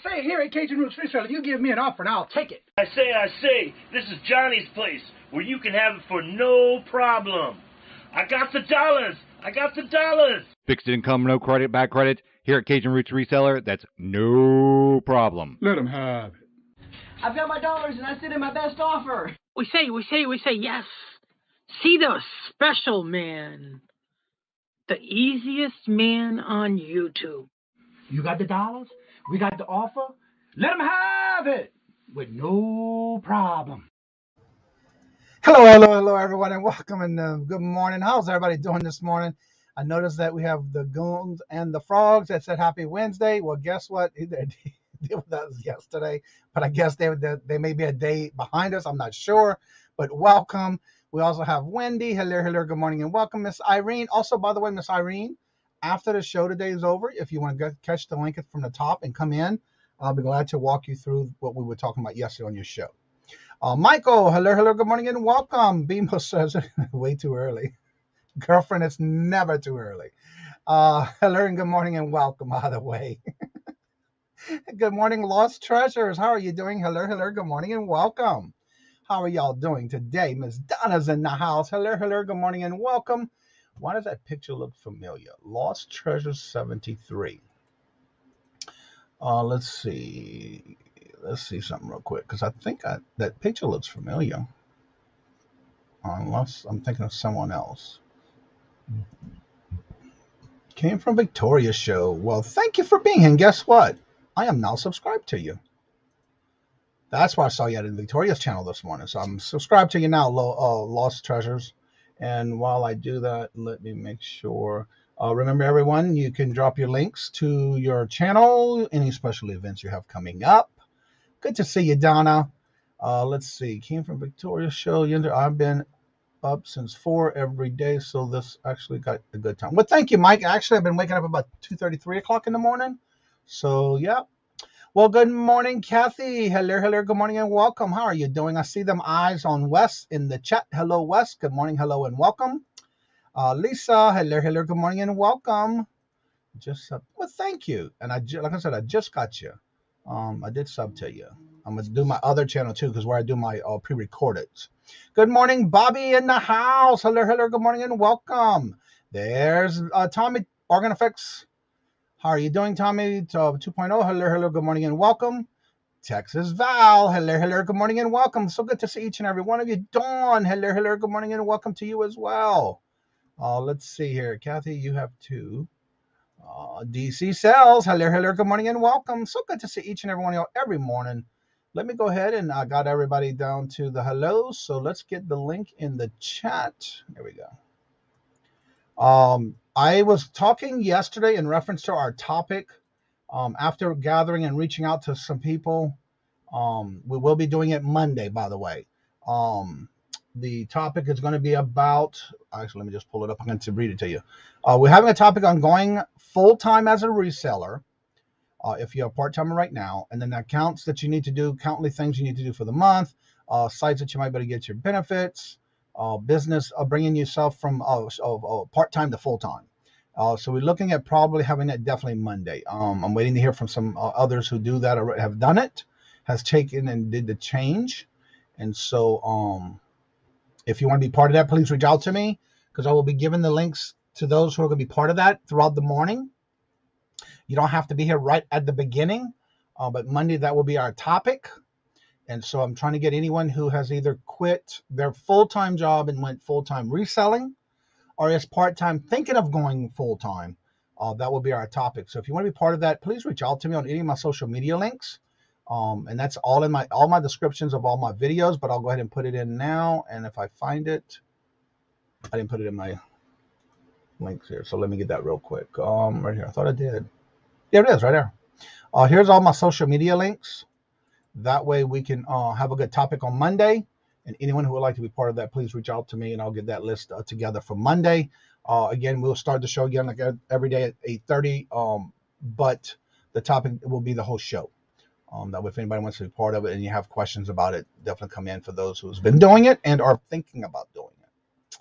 say, here at Kajun Reseller, you give me an offer and I'll take it. I say, this is Johnny's place, where you can have it for no problem. I got the dollars. Fixed income, no credit, back credit. Here at Cajun Roots Reseller, that's no problem. Let them have it. I've got my dollars and I sent in my best offer. We say, yes. See the special man. The easiest man on YouTube. You got the dollars? We got the offer? Let them have it with no problem. Hello, everyone, and welcome and good morning. How's everybody doing this morning? I noticed that we have the goons and the frogs that said Happy Wednesday. Well, guess what? They did with us yesterday, but I guess they may be a day behind us. I'm not sure, but welcome. We also have Wendy. Hello, good morning, and welcome, Miss Irene. Also, by the way, Miss Irene, after the show today is over, if you want to catch the link from the top and come in, I'll be glad to walk you through what we were talking about yesterday on your show. Michael, hello, good morning, and welcome. Bimo says way too early. Girlfriend, it's never too early. Hello and good morning and welcome, by the way. Good morning, Lost Treasures. How are you doing? Hello, good morning and welcome. How are y'all doing today? Miss Donna's in the house. Hello, good morning and welcome. Why does that picture look familiar? Lost Treasures 73. Let's see something real quick, because I think that picture looks familiar. Unless I'm thinking of someone else. Came from Victoria's show. Well, thank you for being here. And guess what? I am now subscribed to you. That's why I saw you at Victoria's channel this morning. So I'm subscribed to you now, Lost Treasures. And while I do that, let me make sure. Remember, everyone, you can drop your links to your channel, any special events you have coming up. Good to see you, Donna. Let's see. Came from Victoria's show. I've been up since 4 every day, so this actually got a good time. Well, thank you, Mike. Actually, I've been waking up about 2:30, 3 o'clock in the morning. So, yeah. Well, good morning, Kathy. Hello, good morning, and welcome. How are you doing? I see them eyes on Wes in the chat. Hello, Wes. Good morning, hello, and welcome. Lisa, hello, good morning, and welcome. Well, thank you. And like I said, I just got you. I did sub to you. I'm going to do my other channel, too, because where I do my pre-recordeds. Good morning, Bobby in the house. Hello, good morning, and welcome. There's Tommy, Organ Effects. How are you doing, Tommy? 2.0. Hello, good morning, and welcome. Texas Val. Hello, good morning, and welcome. So good to see each and every one of you. Dawn. Hello, good morning, and welcome to you as well. Let's see here. Kathy, you have 2. DC Sales. Hello, good morning, and welcome. So good to see each and every one of y'all every morning. Let me go ahead, and I got everybody down to the hellos. So let's get the link in the chat. There we go. I was talking yesterday in reference to our topic. After gathering and reaching out to some people, we will be doing it Monday, by the way. The topic is going to be about, actually, let me just pull it up. I'm going to read it to you. We're having a topic on going full-time as a reseller. If you're a part-timer right now, and then the accounts that you need to do, countless things you need to do for the month, sites that you might be able to get your benefits, business, bringing yourself from part-time to full-time. So we're looking at probably having that definitely Monday. I'm waiting to hear from some others who do that or have done it, has taken and did the change. And so if you want to be part of that, please reach out to me, because I will be giving the links to those who are going to be part of that throughout the morning. You don't have to be here right at the beginning, but Monday, that will be our topic. And so I'm trying to get anyone who has either quit their full-time job and went full-time reselling, or is part-time thinking of going full-time. That will be our topic. So if you want to be part of that, please reach out to me on any of my social media links. And that's all in all my descriptions of all my videos, but I'll go ahead and put it in now. And if I find it, I didn't put it in my links here. So let me get that real quick. Right here. I thought I did. There it is, right there. Here's all my social media links. That way we can have a good topic on Monday. And anyone who would like to be part of that, please reach out to me, and I'll get that list together for Monday. Again, we'll start the show again like every day at 8:30. But the topic will be the whole show. That way, if anybody wants to be part of it and you have questions about it, definitely come in for those who's been doing it and are thinking about doing it.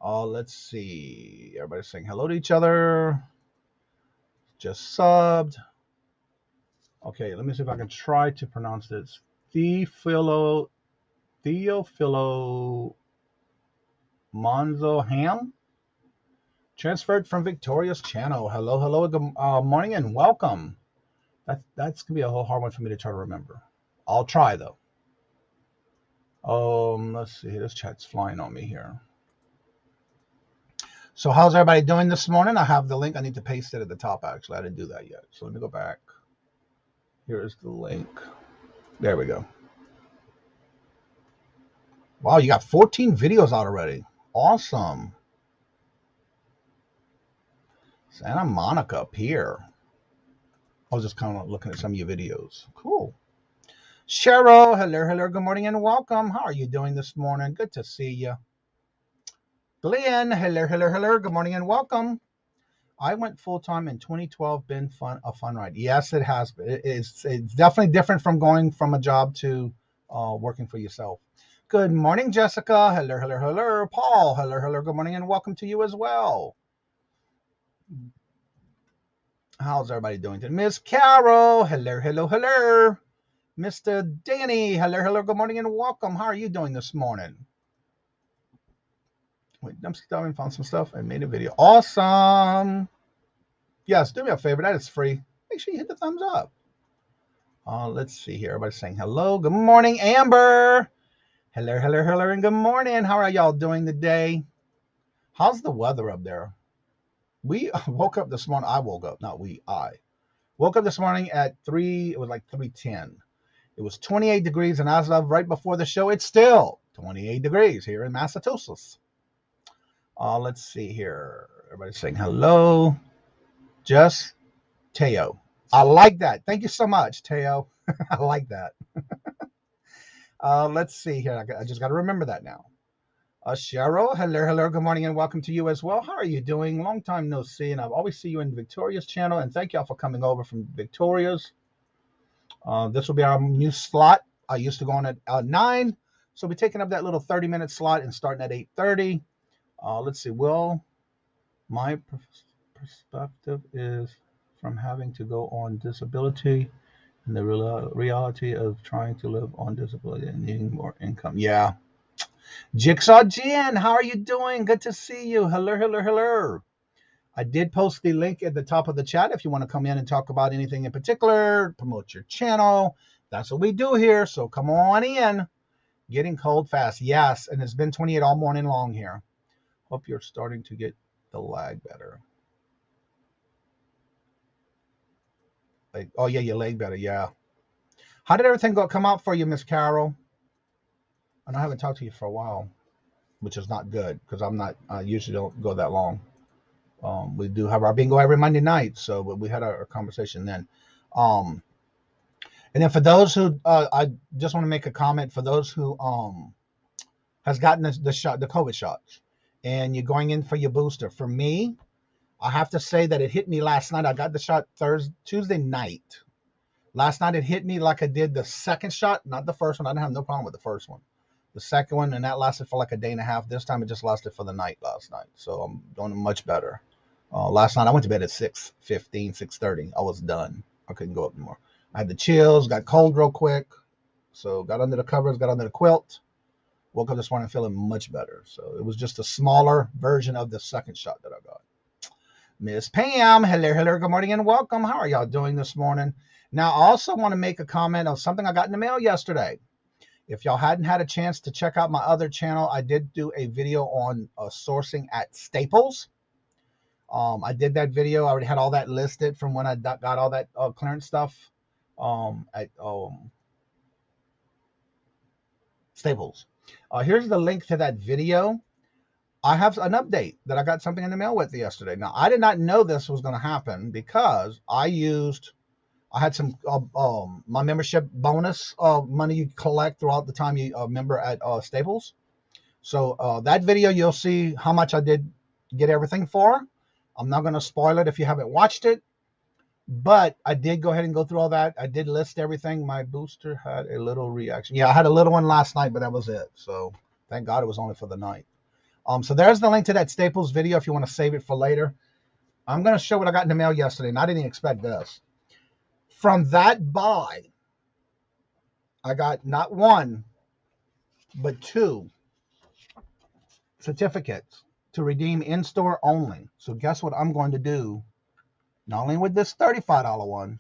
Let's see. Everybody's saying hello to each other. Just subbed. Okay, let me see if I can try to pronounce this. Theophilo Monzo Ham, transferred from Victoria's channel. Hello, good morning and welcome. That's gonna be a whole hard one for me to try to remember. I'll try though. Let's see. This chat's flying on me here. So how's everybody doing this morning? I have the link. I need to paste it at the top. Actually, I didn't do that yet. So let me go back. Here's the link. There we go. Wow, you got 14 videos out already. Awesome. Santa Monica Pier. I was just kind of looking at some of your videos. Cool. Cheryl, hello, good morning and welcome. How are you doing this morning? Good to see you. Glenn, hello, good morning and welcome. I went full-time in 2012, been a fun ride. Yes, it has. It's definitely different from going from a job to working for yourself. Good morning, Jessica. Hello. Paul, hello, good morning and welcome to you as well. How's everybody doing today? Miss Carol, hello. Mr. Danny, hello, good morning and welcome. How are you doing this morning? Wait, I'm still found some stuff and made a video. Awesome. Yes, do me a favor. That is free. Make sure you hit the thumbs up. Let's see here. Everybody's saying hello. Good morning, Amber. Hello, and good morning. How are y'all doing today? How's the weather up there? We woke up this morning. I woke up, not we. I woke up this morning at 3. It was like 3:10. It was 28 degrees, and as of right before the show, it's still 28 degrees here in Massachusetts. Let's see here. Everybody's saying hello. Just Teo. I like that. Thank you so much, Teo. I like that. Let's see here. I just got to remember that now. Cheryl, hello, good morning and welcome to you as well. How are you doing? Long time no see, and I always see you in Victoria's channel, and thank y'all for coming over from Victoria's. This will be our new slot. I used to go on at 9, so we'll be taking up that little 30-minute slot and starting at 8:30. Let's see. Well, my perspective is from having to go on disability and the reality of trying to live on disability and needing more income. Yeah. Jigsaw Jen, how are you doing? Good to see you. Hello. I did post the link at the top of the chat if you want to come in and talk about anything in particular, promote your channel. That's what we do here. So come on in. Getting cold fast. Yes, and it's been 28 all morning long here. Hope you're starting to get the lag better. Oh, yeah, your leg better. Yeah. How did everything come out for you, Miss Carol? And I haven't talked to you for a while, which is not good because I usually don't go that long. We do have our bingo every Monday night, so we had our conversation then. And then for those who, I just want to make a comment for those who has gotten the shot, the COVID shots, and you're going in for your booster. For me, I have to say that it hit me last night. I got the shot Tuesday night. Last night it hit me like I did the second shot, not the first one. I didn't have no problem with the first one. The second one, and that lasted for like a day and a half. This time it just lasted for the night last night. So I'm doing much better. Last night I went to bed at 6:15, 6:30. I was done. I couldn't go up anymore. I had the chills, got cold real quick. So got under the covers, got under the quilt. Woke up this morning feeling much better. So it was just a smaller version of the second shot that I got. Miss Pam, hello, good morning and welcome. How are y'all doing this morning? Now, I also want to make a comment on something I got in the mail yesterday. If y'all hadn't had a chance to check out my other channel, I did do a video on sourcing at Staples. I did that video. I already had all that listed from when I got all that clearance stuff at Staples. Here's the link to that video. I have an update that I got something in the mail with yesterday. Now, I did not know this was going to happen because I had some my membership bonus money you collect throughout the time you member at Staples. So that video, you'll see how much I did get everything for. I'm not going to spoil it if you haven't watched it, but I did go ahead and go through all that. I did list everything. My booster had a little reaction. Yeah, I had a little one last night, but that was it. So thank God it was only for the night. So there's the link to that Staples video if you want to save it for later. I'm going to show what I got in the mail yesterday, and I didn't expect this. From that buy, I got not one, but 2 certificates to redeem in-store only. So guess what I'm going to do? Not only with this $35 one,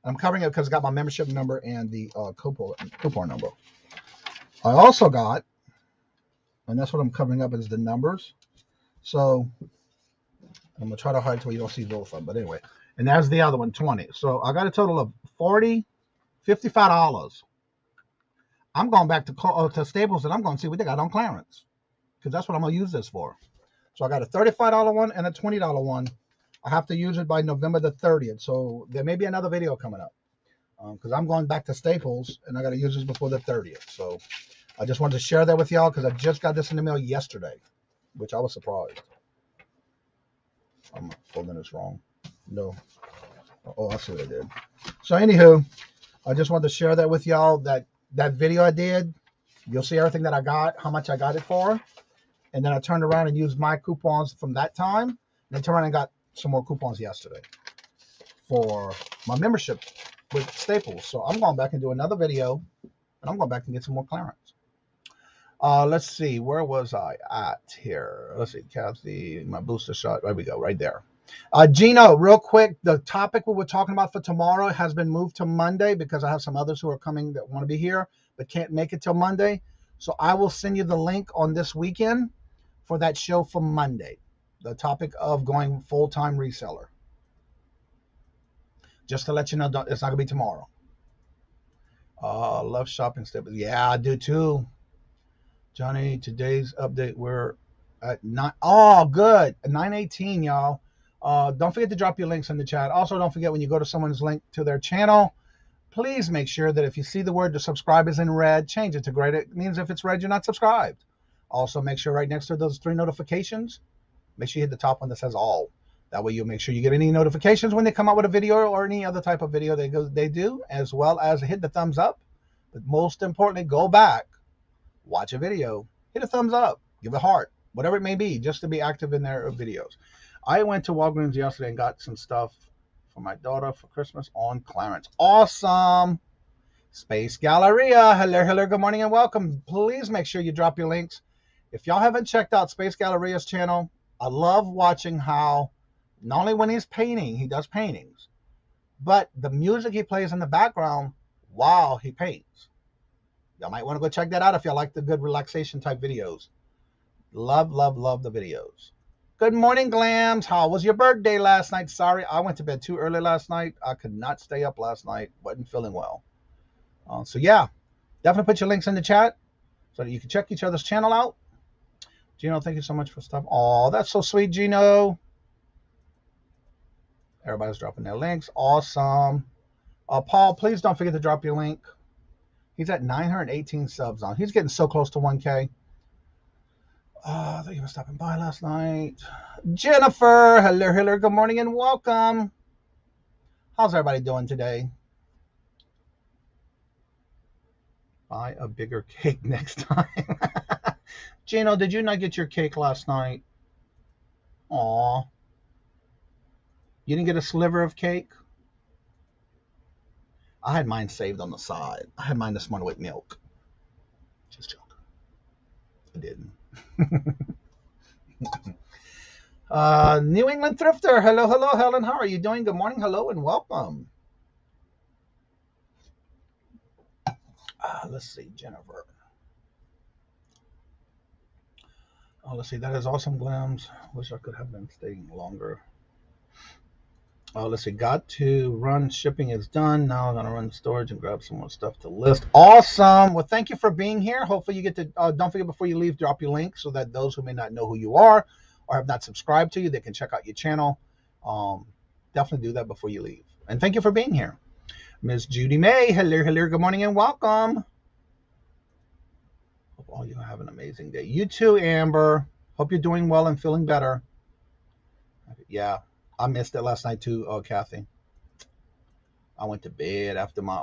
I'm covering it because I got my membership number and the coupon number. I also got, and that's what I'm covering up is the numbers. So I'm gonna try to hide it so you don't see both of them. But anyway, and that's the other one, 20. So I got a total of $55. I'm going back to Staples and I'm going to see what they got on clearance because that's what I'm gonna use this for. So I got a $35 one and a $20 one. I have to use it by November the 30th. So there may be another video coming up because I'm going back to Staples and I got to use this before the 30th. So I just wanted to share that with y'all because I just got this in the mail yesterday, which I was surprised. I'm folding this wrong. No. Oh, I see what I did. So anywho, I just wanted to share that with y'all, that video I did. You'll see everything that I got, how much I got it for. And then I turned around and used my coupons from that time. And then turned around and got some more coupons yesterday for my membership with Staples. So I'm going back and do another video. And I'm going back and get some more clearance. Let's see. Where was I at here? Let's see. Kathy, my booster shot. There we go. Right there. Gino, real quick. The topic we were talking about for tomorrow has been moved to Monday because I have some others who are coming that want to be here but can't make it till Monday. So I will send you the link on this weekend for that show for Monday. The topic of going full-time reseller. Just to let you know, it's not going to be tomorrow. Love shopping Staples. Yeah, I do too. Johnny, today's update, we're at 9. Oh, good. 9:18, y'all. Don't forget to drop your links in the chat. Also, don't forget when you go to someone's link to their channel, please make sure that if you see the word to subscribe is in red, change it to gray. It means if it's red, you're not subscribed. Also, make sure right next to those 3 notifications, make sure you hit the top one that says all. That way you'll make sure you get any notifications when they come out with a video or any other type of video they do, as well as hit the thumbs up. But most importantly, go back, watch a video, hit a thumbs up, give a heart, whatever it may be, just to be active in their videos. I went to Walgreens yesterday and got some stuff for my daughter for Christmas on clearance. Awesome. Space Galleria. Hello, good morning and welcome. Please make sure you drop your links. If y'all haven't checked out Space Galleria's channel, I love watching how not only when he's painting, he does paintings, but the music he plays in the background while he paints. Y'all might want to go check that out if y'all like the good relaxation type videos. Love the videos. Good morning, Glams. How was your birthday last night? Sorry, I went to bed too early last night. I could not stay up last night. Wasn't feeling well. So yeah, definitely put your links in the chat so that you can check each other's channel out. Gino, thank you so much for stuff. Oh, that's so sweet, Gino. Everybody's dropping their links. Awesome. Paul, please don't forget to drop your link. He's at 918 subs on. He's getting so close to 1K. Thank you for stopping by last night. Jennifer, hello, good morning and welcome. How's everybody doing today? Buy a bigger cake next time. Gino, did you not get your cake last night? Aw. You didn't get a sliver of cake? I had mine saved on the side. I had mine this morning with milk. Just joking. I didn't. New England Thrifter. Hello, Helen. How are you doing? Good morning. Hello and welcome. Let's see, Jennifer. Oh, let's see. That is awesome, Glams. Wish I could have been staying longer. Let's see. Got to run. Shipping is done. Now I'm going to run storage and grab some more stuff to list. Awesome. Well, thank you for being here. Hopefully you get to, don't forget before you leave, drop your link so that those who may not know who you are or have not subscribed to you, they can check out your channel. Definitely do that before you leave. And thank you for being here. Miss Judy May. Hello, good morning and welcome. Hope all you have an amazing day. You too, Amber. Hope you're doing well and feeling better. Yeah. I missed it last night too, Kathy. I went to bed after my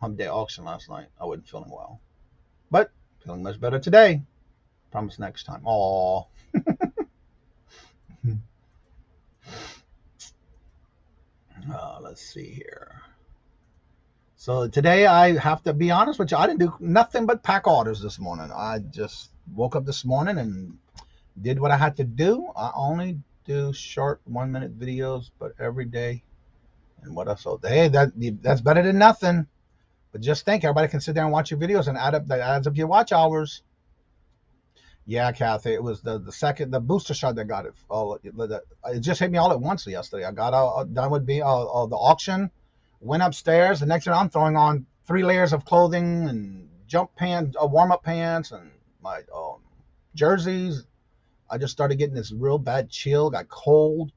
hump day auction last night. I wasn't feeling well. But feeling much better today. Promise next time. Aw. Let's see here. So today I have to be honest with you. I didn't do nothing but pack orders this morning. I just woke up this morning and did what I had to do. I only do short 1-minute videos, but every day. And what else? So hey, that's better than nothing. But just think, everybody can sit there and watch your videos and that adds up your watch hours. Yeah, Kathy, it was the booster shot that got it. It just hit me all at once yesterday. I got done with the auction, went upstairs. The next thing I'm throwing on 3 layers of clothing and jump pants, warm-up pants, and my jerseys. I just started getting this real bad chill, got cold.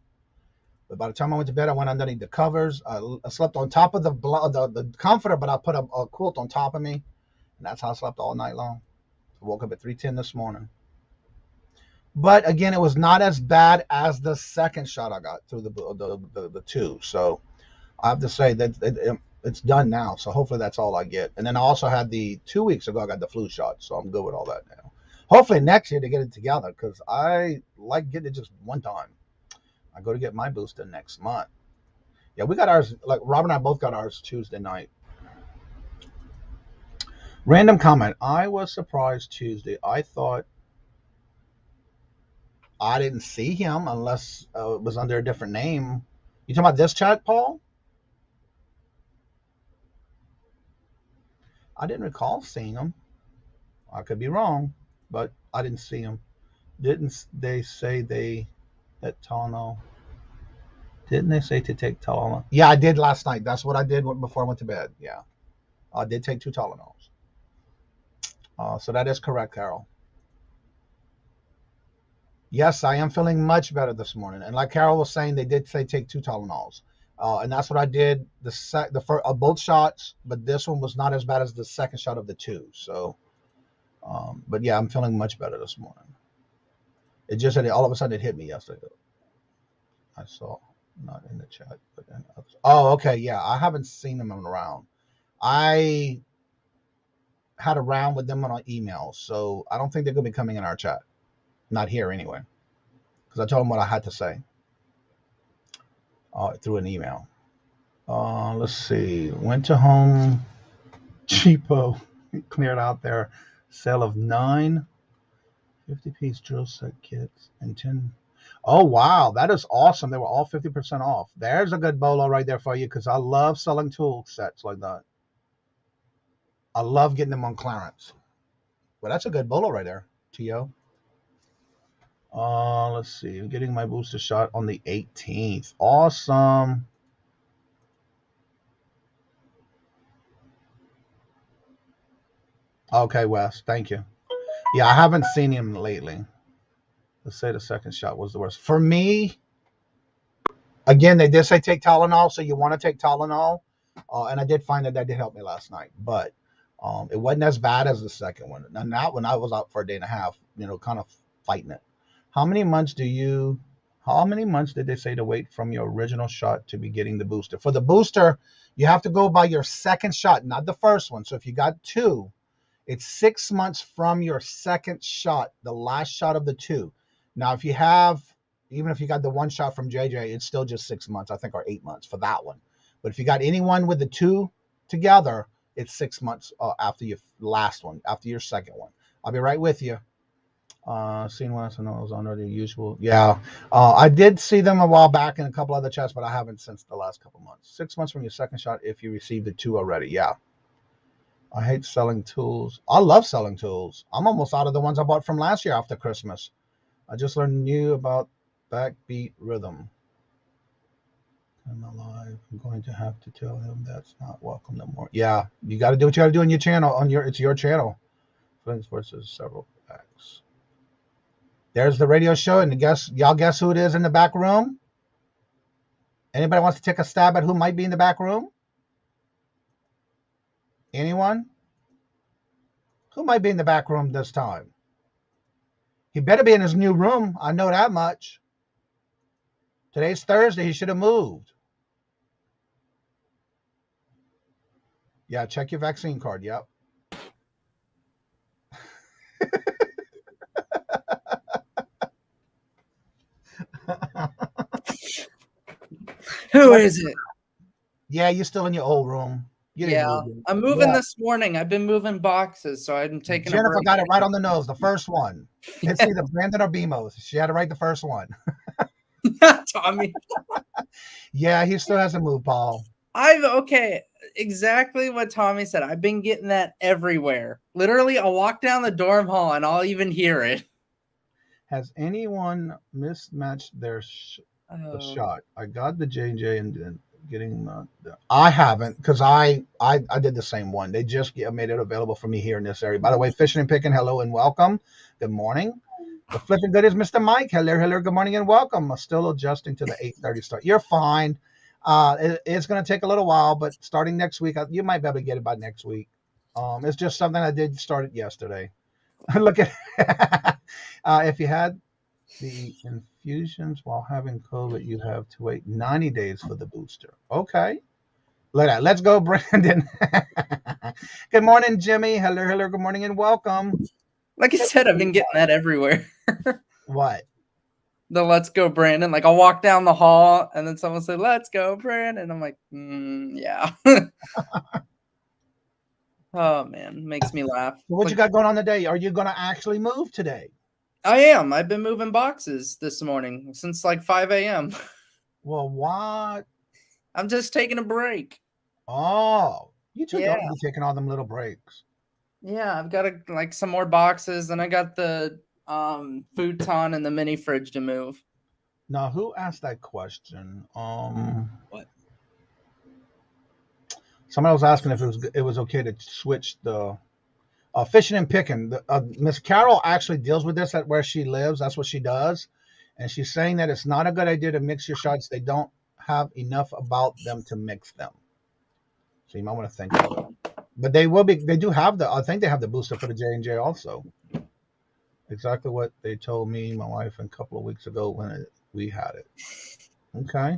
But by the time I went to bed, I went underneath the covers. I slept on top of the comforter, but I put a quilt on top of me, and that's how I slept all night long. I woke up at 3:10 this morning. But again, it was not as bad as the second shot I got through the 2. So I have to say that it's done now. So hopefully that's all I get. And then I also had 2 weeks ago, I got the flu shot. So I'm good with all that now. Hopefully next year to get it together, because I like getting it just one time. I go to get my booster next month. Yeah, we got ours, like Rob and I both got ours Tuesday night. Random comment. I was surprised Tuesday. I thought I didn't see him unless it was under a different name. You talking about this chat, Paul? I didn't recall seeing him. I could be wrong, but I didn't see him. Didn't they say that Tylenol? Didn't they say to take Tylenol? Yeah, I did last night. That's what I did before I went to bed. Yeah, I did take 2 Tylenols. So that is correct, Carol. Yes, I am feeling much better this morning. And like Carol was saying, they did say take 2 Tylenols. And that's what I did both shots, but this one was not as bad as the second shot of the 2. So, but yeah, I'm feeling much better this morning. It just all of a sudden it hit me yesterday. I saw, not in the chat, but in others. Oh, okay, yeah, I haven't seen them around. I had a round with them on email, so I don't think they're going to be coming in our chat. Not here anyway, because I told them what I had to say through an email. Let's see. Went to Home Cheapo, cleared out their sale of 9 50-piece drill set kits and 10. Oh, wow. That is awesome. They were all 50% off. There's a good bolo right there for you, because I love selling tool sets like that. I love getting them on clearance. Well, that's a good bolo right there, T.O. Let's see. I'm getting my booster shot on the 18th. Awesome. Okay, Wes. Thank you. Yeah, I haven't seen him lately. Let's say the second shot was the worst. For me, again, they did say take Tylenol, so you want to take Tylenol. And I did find that did help me last night. But it wasn't as bad as the second one. And that one, I was out for a day and a half, kind of fighting it. How many months did they say to wait from your original shot to be getting the booster? For the booster, you have to go by your second shot, not the first one. So if you got 2, it's 6 months from your second shot, the last shot of the 2. Now, even if you got the 1 shot from JJ, it's still just 6 months, I think, or 8 months for that one. But if you got anyone with the 2 together, it's 6 months after your last one, after your second one. I'll be right with you. Seen once, I know it was under the usual. Yeah, I did see them a while back in a couple other chats, but I haven't since the last couple months. 6 months from your second shot if you received the 2 already. Yeah. I hate selling tools. I love selling tools. I'm almost out of the ones I bought from last year after Christmas. I just learned new about backbeat rhythm. I'm alive. I'm going to have to tell him that's not welcome no more. Yeah, you got to do what you got to do on your channel. It's your channel. Friends versus several acts. There's the radio show, and y'all guess who it is in the back room? Anybody wants to take a stab at who might be in the back room? Anyone? Who might be in the back room this time? He better be in his new room. I know that much. Today's Thursday. He should have moved. Yeah, check your vaccine card. Yep. Who is it? Yeah, you're still in your old room. Getting moved. I'm moving Yeah. this morning. I've been moving boxes, so I'm taking a Jennifer break. got it right on the nose, the first one. It's either Brandon or BMO's. She had it right the first one. Tommy. Yeah, he still hasn't moved, Paul. Okay, exactly what Tommy said. I've been getting that everywhere. Literally, I'll walk down the dorm hall and I'll even hear it. Has anyone mismatched their shot? I got the J&J and getting I haven't, because I did the same one. They just made it available for me here in this area. By the way, Fishing and Picking, hello and welcome. Good morning. The Flipping Good is Mr. Mike. Hello, good morning and welcome. I'm still adjusting to the 8:30 start. You're fine. It's going to take a little while, but starting next week, you might be able to get it by next week. It's just something I did start it yesterday. Look at if you had the infusions while having COVID, you have to wait 90 days for the booster. Okay. Look at that. Let's go, Brandon. Good morning, Jimmy. Hello, good morning and welcome. Like I said, I've been getting that everywhere. What? The let's go, Brandon. Like I'll walk down the hall and then someone say, let's go, Brandon. I'm like, yeah. Oh, man. Makes me laugh. So what you got going on today? Are you going to actually move today? I am. I've been moving boxes this morning since like 5 a.m. Well, what? I'm just taking a break. Oh, you two don't be taking all them little breaks. Yeah, I've got like some more boxes, and I got the futon and the mini fridge to move. Now, who asked that question? What? Somebody was asking if it was okay to switch the Fishing and Picking. Miss Carol actually deals with this at where she lives. That's what she does, and she's saying that it's not a good idea to mix your shots. They don't have enough about them to mix them, so you might want to think about it. But they will be. They do have I think they have the booster for the J&J also. Exactly what they told me, my wife, a couple of weeks ago when we had it. Okay.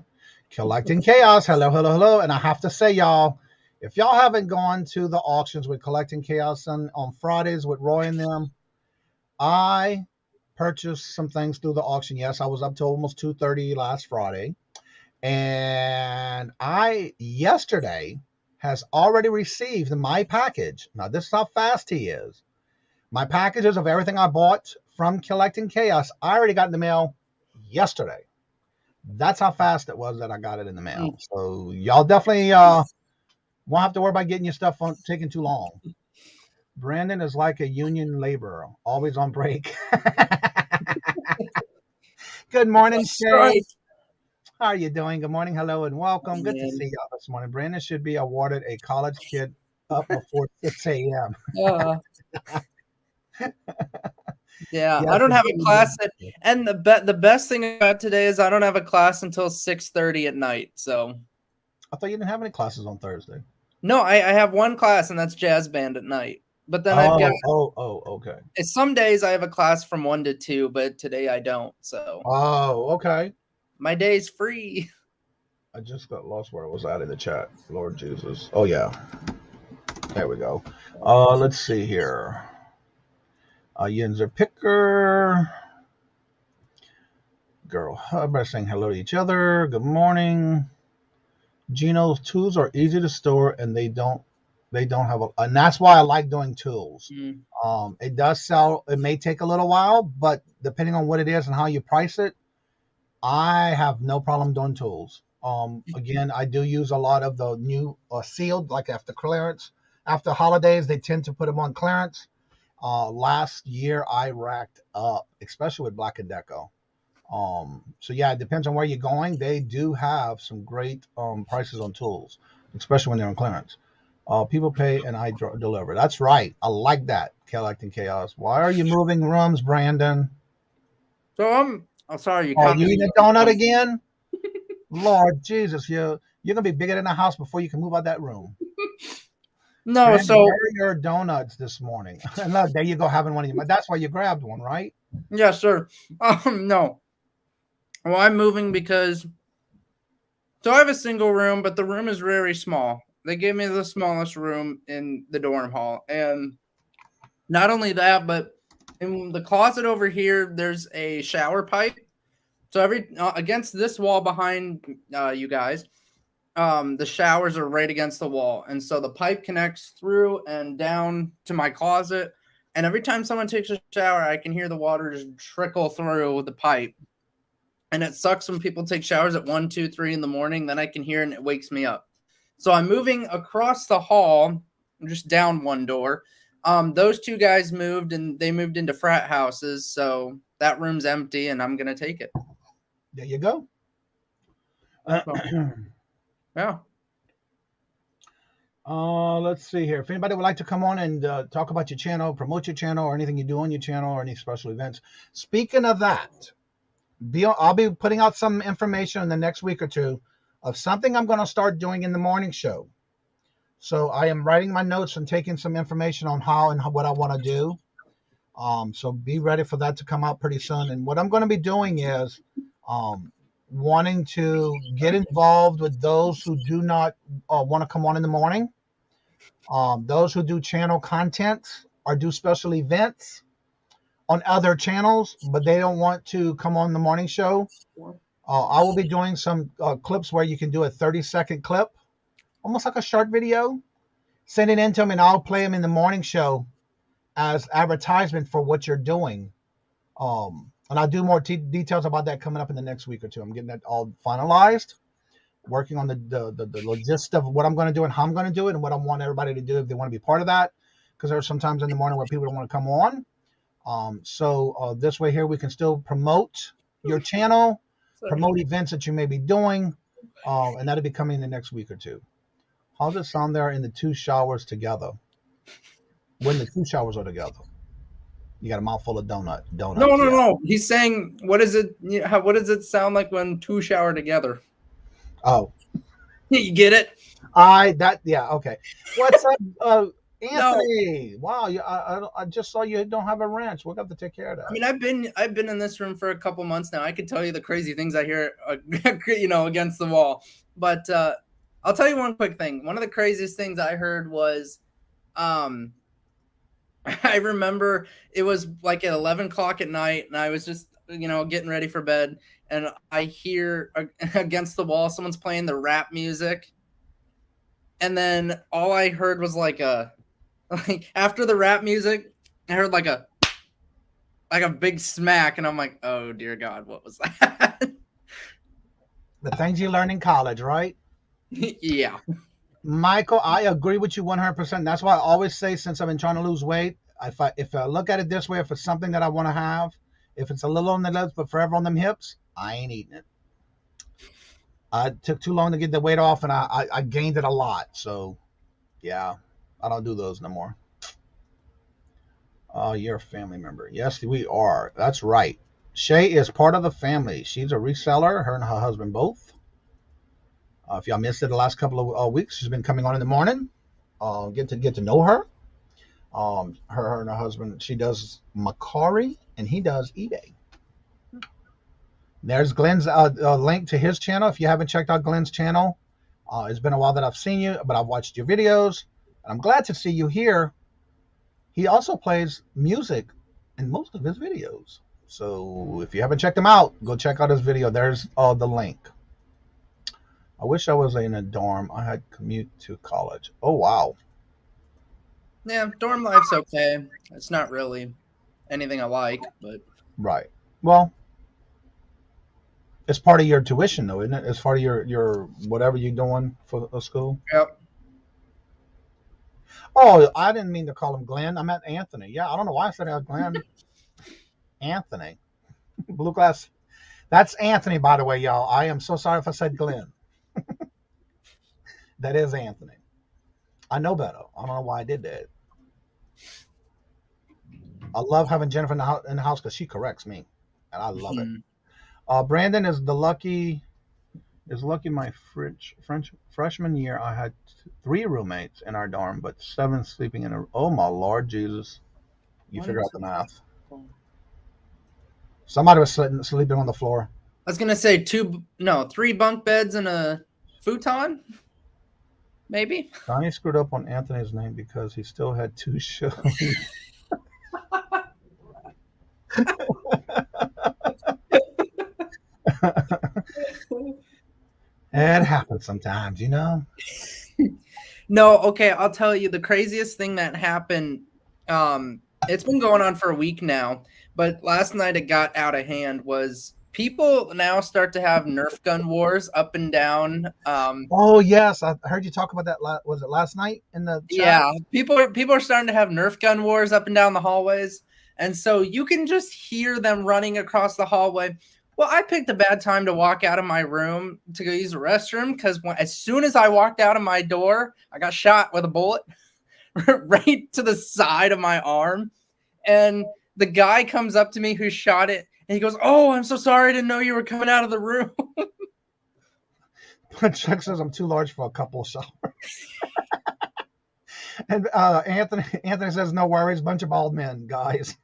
Collecting Chaos. Hello. And I have to say, y'all, if y'all haven't gone to the auctions with Collecting Chaos on Fridays with Roy and them, I purchased some things through the auction. Yes, I was up to almost 2:30 last Friday. And I, yesterday, has already received my package. Now, this is how fast he is. My packages of everything I bought from Collecting Chaos, I already got in the mail yesterday. That's how fast it was that I got it in the mail. So y'all definitely won't have to worry about getting your stuff taking too long. Brandon is like a union laborer, always on break. Good morning, Shay. How are you doing? Good morning, hello, and welcome. Good to see y'all this morning. Brandon should be awarded a college kid up before 6 a.m. Yeah, I don't have a class and the best thing about today is I don't have a class until 6:30 at night. So I thought you didn't have any classes on Thursday. No, I have one class and that's jazz band at night. But then I've got okay. Some days I have a class from 1 to 2, but today I don't. So okay. My day's free. I just got lost where I was at in the chat. Lord Jesus. Oh yeah. There we go. Let's see here. Yinzer Picker. Girl Hub saying hello to each other. Good morning. Gino's tools are easy to store and they don't have and that's why I like doing tools. It does sell. It may take a little while, but depending on what it is and how you price it, I have no problem doing tools. Again, I do use a lot of the new sealed, like after clearance. After holidays, they tend to put them on clearance. Last year, I racked up, especially with Black & Decker. So yeah, it depends on where you're going. They do have some great prices on tools, especially when they're on clearance. People pay and I deliver. That's right. I like that. Collecting Chaos. Why are you moving rooms, Brandon? So I'm sorry. You eating a donut again? Lord Jesus, you're gonna be bigger than a house before you can move out that room. No, Brandon, so where are your donuts this morning? Look, there you go, having one of you. That's why you grabbed one, right? Yes, sir. No. Well, I'm moving because I have a single room, but the room is very small. They gave me the smallest room in the dorm hall, and not only that, but in the closet over here, there's a shower pipe. So against this wall behind you guys, the showers are right against the wall, and so the pipe connects through and down to my closet. And every time someone takes a shower, I can hear the water just trickle through the pipe. And it sucks when people take showers at 1, 2, 3 in the morning. Then I can hear and it wakes me up. So I'm moving across the hall, just down one door. Those two guys moved, and they moved into frat houses. So that room's empty, and I'm going to take it. There you go. Yeah. Let's see here. If anybody would like to come on and talk about your channel, promote your channel, or anything you do on your channel, or any special events. Speaking of that, I'll be putting out some information in the next week or two of something I'm going to start doing in the morning show. So I am writing my notes and taking some information on how and what I want to do. So be ready for that to come out pretty soon. And what I'm going to be doing is wanting to get involved with those who do not want to come on in the morning. Those who do channel content or do special events on other channels, but they don't want to come on the morning show. I will be doing some clips where you can do a 30-second clip, almost like a short video, send it in to them, and I'll play them in the morning show as advertisement for what you're doing. And I'll do more details about that coming up in the next week or two. I'm getting that all finalized, working on the logistics of what I'm going to do and how I'm going to do it and what I want everybody to do if they want to be part of that. Because there's sometimes in the morning where people don't want to come on. So this way here, we can still promote your channel, promote events that you may be doing, and that'll be coming in the next week or two. How does it sound there in the two showers together? When the two showers are together. You got a mouthful of donuts. No. He's saying, what does it sound like when two shower together? Oh. You get it? Okay. What's up, Anthony? No. Wow, I just saw you don't have a wrench. We'll have to take care of that. I mean, I've been in this room for a couple months now. I could tell you the crazy things I hear, against the wall. But I'll tell you one quick thing. One of the craziest things I heard was, I remember it was like at 11 o'clock at night, and I was just, getting ready for bed, and I hear against the wall someone's playing the rap music, and then all I heard was after the rap music, I heard like a big smack, and I'm like, oh dear God, what was that? The things you learn in college, right? Yeah. Michael, I agree with you 100%. That's why I always say, since I've been trying to lose weight, if I look at it this way, if it's something that I want to have, if it's a little on the legs but forever on them hips, I ain't eating it. I took too long to get the weight off, and I gained it a lot. So, yeah, I don't do those no more. You're a family member. Yes, we are. That's right. Shay is part of the family. She's a reseller, her and her husband both. If y'all missed it the last couple of weeks, she's been coming on in the morning. Get to know her. Her and her husband, she does Macari, and he does eBay. There's Glenn's link to his channel. If you haven't checked out Glenn's channel, it's been a while that I've seen you, but I've watched your videos, and I'm glad to see you here. He also plays music in most of his videos. So if you haven't checked him out, go check out his video. There's the link. I wish I was in a dorm. I had commute to college. Oh, wow. Yeah, dorm life's okay. It's not really anything I like, but... Right. Well, it's part of your tuition, though, isn't it? It's part of your whatever you're doing for the school. Yep. Oh, I didn't mean to call him Glenn. I meant Anthony. Yeah, I don't know why I said Glenn. Anthony. Blue glass. That's Anthony, by the way, y'all. I am so sorry if I said Glenn. That is Anthony. I know better. I don't know why I did that. I love having Jennifer in the house because she corrects me, and I love it. Brandon is lucky my freshman year. I had 3 roommates in our dorm, but 7 sleeping in a. Oh my Lord Jesus! You figure out the math. Somebody was sleeping on the floor. I was gonna say 3 bunk beds and a futon. Maybe. Johnny screwed up on Anthony's name because he still had 2 shows. It happens sometimes, you know. No, okay, I'll tell you the craziest thing that happened. It's been going on for a week now, but last night it got out of hand. Was people now start to have Nerf gun wars up and down? Oh yes, I heard you talk about that. Was it last night in the chat? Yeah, people are starting to have Nerf gun wars up and down the hallways, and so you can just hear them running across the hallway. Well, I picked a bad time to walk out of my room to go use the restroom because as soon as I walked out of my door, I got shot with a bullet right to the side of my arm. And the guy comes up to me who shot it, and he goes, "Oh, I'm so sorry. I didn't know you were coming out of the room." Chuck says I'm too large for a couple showers. And Anthony says no worries, bunch of bald men, guys.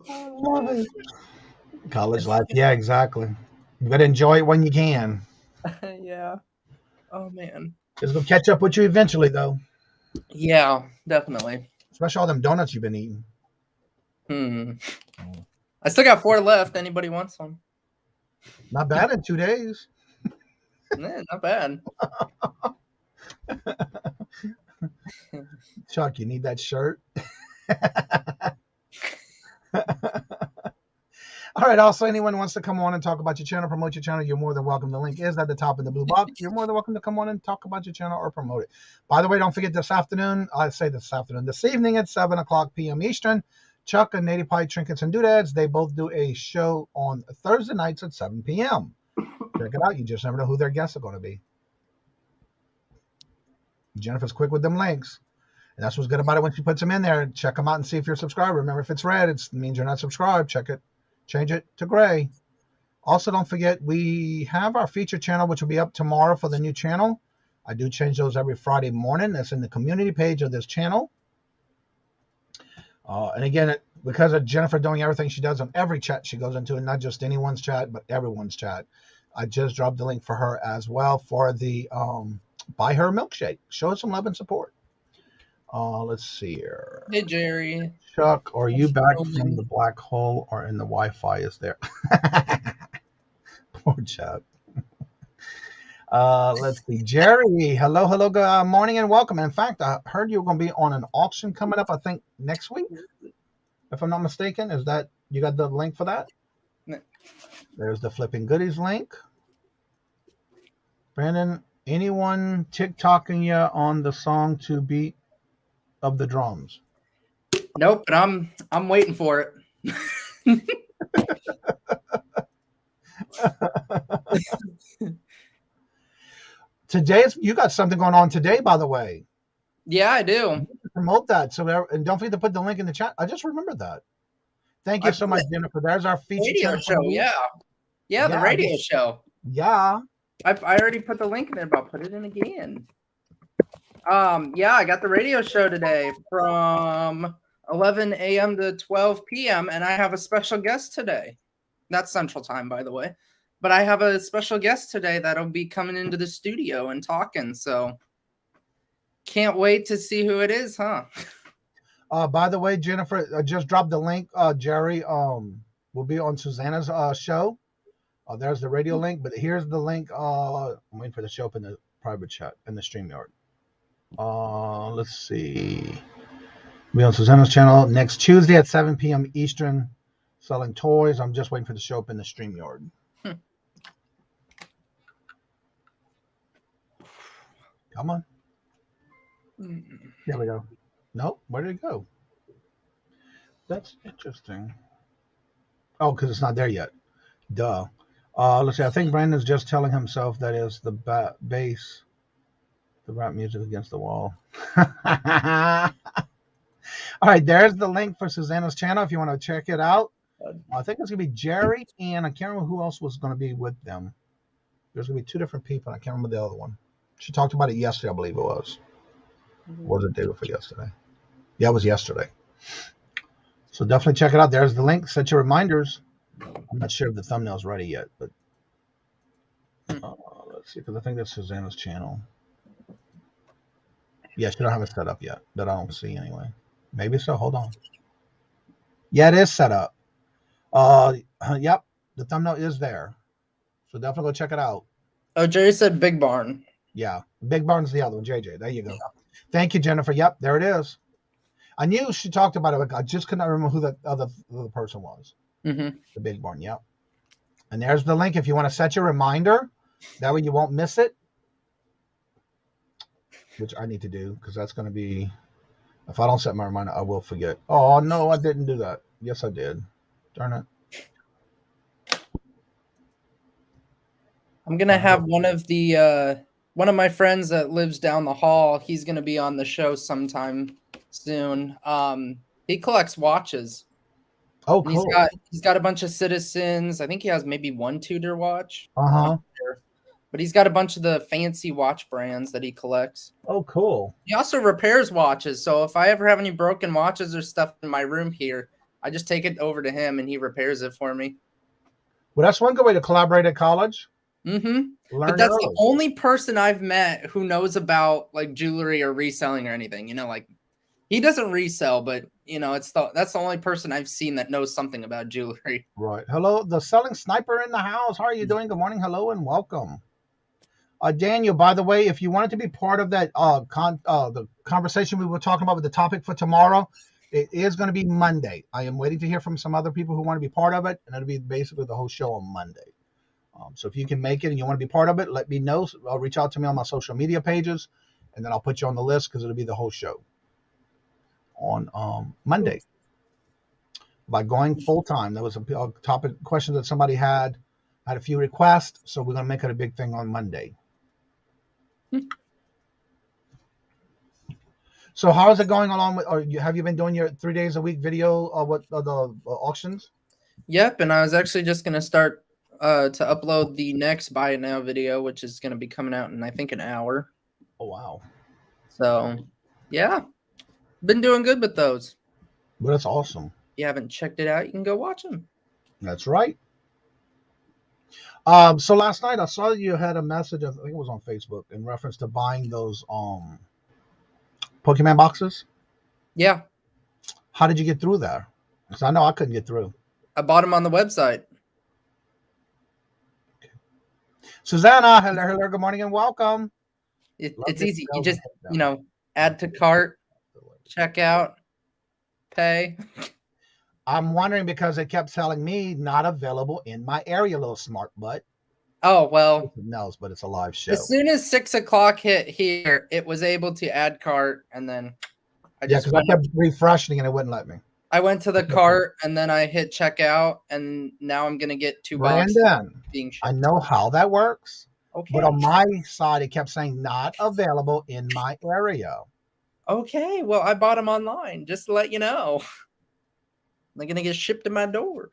I love it. College life, yeah, exactly. You gotta enjoy it when you can. Yeah. Oh man. It's gonna catch up with you eventually, though. Yeah, definitely. Especially all them donuts you've been eating. I still got 4 left. Anybody wants some? Not bad in 2 days. Not bad. Chuck, you need that shirt? All right. Also, anyone wants to come on and talk about your channel, promote your channel, you're more than welcome. The link is at the top in the blue box. You're more than welcome to come on and talk about your channel or promote it. By the way, don't forget this evening at 7 o'clock p.m. Eastern, Chuck and Native Pie Trinkets and Doodads, they both do a show on Thursday nights at 7 p.m. Check it out. You just never know who their guests are going to be. Jennifer's quick with them links. And that's what's good about it when she puts them in there. Check them out and see if you're a subscriber. Remember, if it's red, it means you're not subscribed. Check it. Change it to gray. Also, don't forget, we have our feature channel, which will be up tomorrow for the new channel. I do change those every Friday morning. That's in the community page of this channel. And again, because of Jennifer doing everything she does on every chat she goes into, and not just anyone's chat, but everyone's chat, I just dropped the link for her as well for the Buy Her Milkshake. Show her some love and support. Let's see here. Hey, Jerry. Chuck, are you back from the black hole or in the Wi-Fi is there? Poor Chuck. Let's see. Jerry, hello, good morning and welcome. In fact, I heard you were going to be on an auction coming up, I think, next week, if I'm not mistaken. Is that, you got the link for that? No. There's the Flipping Goodies link. Brandon, anyone TikToking you on the song to beat of the drums? Nope, but I'm waiting for it. Today, you got something going on today, by the way. Yeah, I do. Promote that. So, and don't forget to put the link in the chat. I just remembered that. Thank you so much, Jennifer. There's our feature radio show. Yeah, the radio show. Yeah. I already put the link in there, but I'll put it in again. Yeah, I got the radio show today from 11 a.m. to 12 p.m. and I have a special guest today. That's Central Time, by the way. But I have a special guest today that'll be coming into the studio and talking. So can't wait to see who it is, huh? By the way, Jennifer, I just dropped the link. Jerry will be on Susanna's show. There's the radio link, but here's the link. I'm waiting for the show up in the private chat in the StreamYard. Let's see. Be on Susanna's channel next Tuesday at 7 p.m. Eastern, selling toys. I'm just waiting for the show up in the StreamYard. Come on. There we go. Nope. Where did it go? That's interesting. Oh, because it's not there yet. Duh. Let's see. I think Brandon's just telling himself that is the bass, the rap music against the wall. All right. There's the link for Susanna's channel if you want to check it out. I think it's going to be Jerry, and I can't remember who else was going to be with them. There's going to be 2 different people. I can't remember the other one. She talked about it yesterday, I believe it was. Or was it the day before yesterday? Yeah, it was yesterday. So definitely check it out. There's the link. Set your reminders. I'm not sure if the thumbnail's ready yet, but let's see, because I think that's Susanna's channel. Yeah, she don't have it set up yet, that I don't see anyway. Maybe so. Hold on. Yeah, it is set up. Yep, the thumbnail is there. So definitely go check it out. Oh, Jerry said Big Barn. Yeah, Big Barn's the other one. JJ, there you go. Thank you, Jennifer. Yep, there it is. I knew she talked about it, but I just could not remember who the other person was. Mm-hmm. The Big Barn, yep. And there's the link if you want to set your reminder. That way you won't miss it. Which I need to do because that's going to be, if I don't set my reminder, I will forget. Oh, no, I didn't do that. Yes, I did. Darn it. I'm going to have one of my friends that lives down the hall. He's going to be on the show sometime soon. He collects watches. Oh, cool. He's got a bunch of Citizens. I think he has maybe one Tudor watch. Uh-huh. But he's got a bunch of the fancy watch brands that he collects. Oh, cool. He also repairs watches. So if I ever have any broken watches or stuff in my room here, I just take it over to him and he repairs it for me. Well, that's one good way to collaborate at college. Mm-hmm. But that's the only person I've met who knows about like jewelry or reselling or anything. You know, like he doesn't resell, but you know, that's the only person I've seen that knows something about jewelry. Right. Hello, the selling sniper in the house. How are you doing? Good morning. Hello and welcome. Daniel, by the way, if you wanted to be part of that the conversation we were talking about with the topic for tomorrow, it is going to be Monday. I am waiting to hear from some other people who want to be part of it, and it'll be basically the whole show on Monday. So if you can make it and you want to be part of it, let me know. I'll reach out to me on my social media pages, and then I'll put you on the list because it'll be the whole show on Monday. By going full time, that was a topic question that somebody had a few requests, so we're going to make it a big thing on Monday. So how is it going along with, or have you been doing your 3 days a week video the auctions? Yep, and I was actually just going to start to upload the next Buy It Now video, which is going to be coming out in, I think, an hour. Oh, wow. So, yeah, been doing good with those. Well, that's awesome. If you haven't checked it out, you can go watch them. That's right. So last night I saw you had a message, I think it was on Facebook, in reference to buying those Pokemon boxes. Yeah. How did you get through there? Because I know I couldn't get through. I bought them on the website. Okay. Susanna, hello, good morning and welcome. It's easy. You just, add to cart, check out, pay. I'm wondering because it kept telling me not available in my area, little smart butt. Oh, well. It knows, but it's a live show. As soon as 6 o'clock hit here, it was able to add cart, and then I kept refreshing and it wouldn't let me. I went to the cart, and then I hit checkout, and now I'm going to get 2 boxes being shipped. I know how that works. Okay. But on my side, it kept saying not available in my area. Okay, well, I bought them online, just to let you know. They're going to get shipped to my door.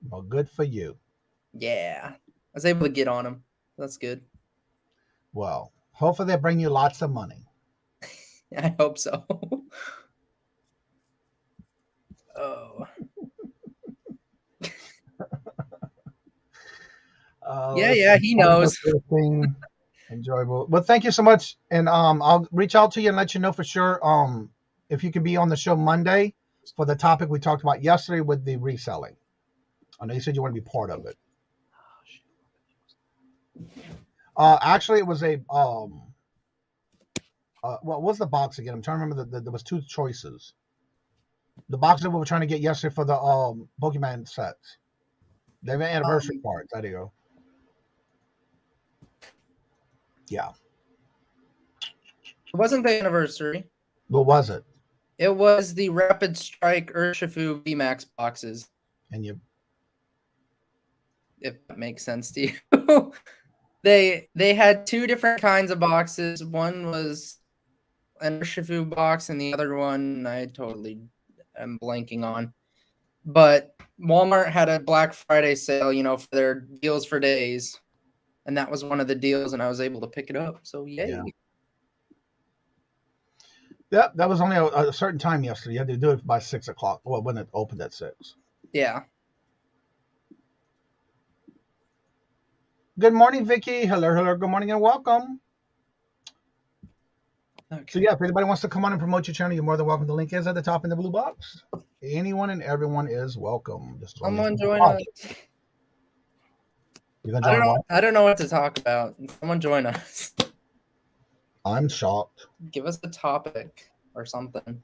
Well, good for you. Yeah. I was able to get on them. That's good. Well, hopefully they bring you lots of money. I hope so. Oh. Yeah, he knows. Enjoyable. Well, thank you so much. And I'll reach out to you and let you know for sure if you can be on the show Monday for the topic we talked about yesterday with the reselling. I know you said you want to be part of it. Actually, it was a what was the box again? I'm trying to remember there was 2 choices. The box that we were trying to get yesterday for the Pokemon sets. They have anniversary parts. There you go. Yeah. It wasn't the anniversary. What was it? It was the Rapid Strike Urshifu VMAX boxes. And you, if that makes sense to you. They had 2 different kinds of boxes. One was an Urshifu box, and the other one I totally am blanking on. But Walmart had a Black Friday sale, for their deals for days. And that was one of the deals, and I was able to pick it up. So, yay. Yeah, that was only a certain time yesterday. You had to do it by 6 o'clock. Well, when it opened at 6. Yeah. Good morning, Vicky. Hello. Good morning and welcome. Okay. So, yeah, if anybody wants to come on and promote your channel, you're more than welcome. The link is at the top in the blue box. Anyone and everyone is welcome. Someone join us. You gonna join what? I don't know what to talk about. Someone join us. I'm shocked. Give us a topic or something.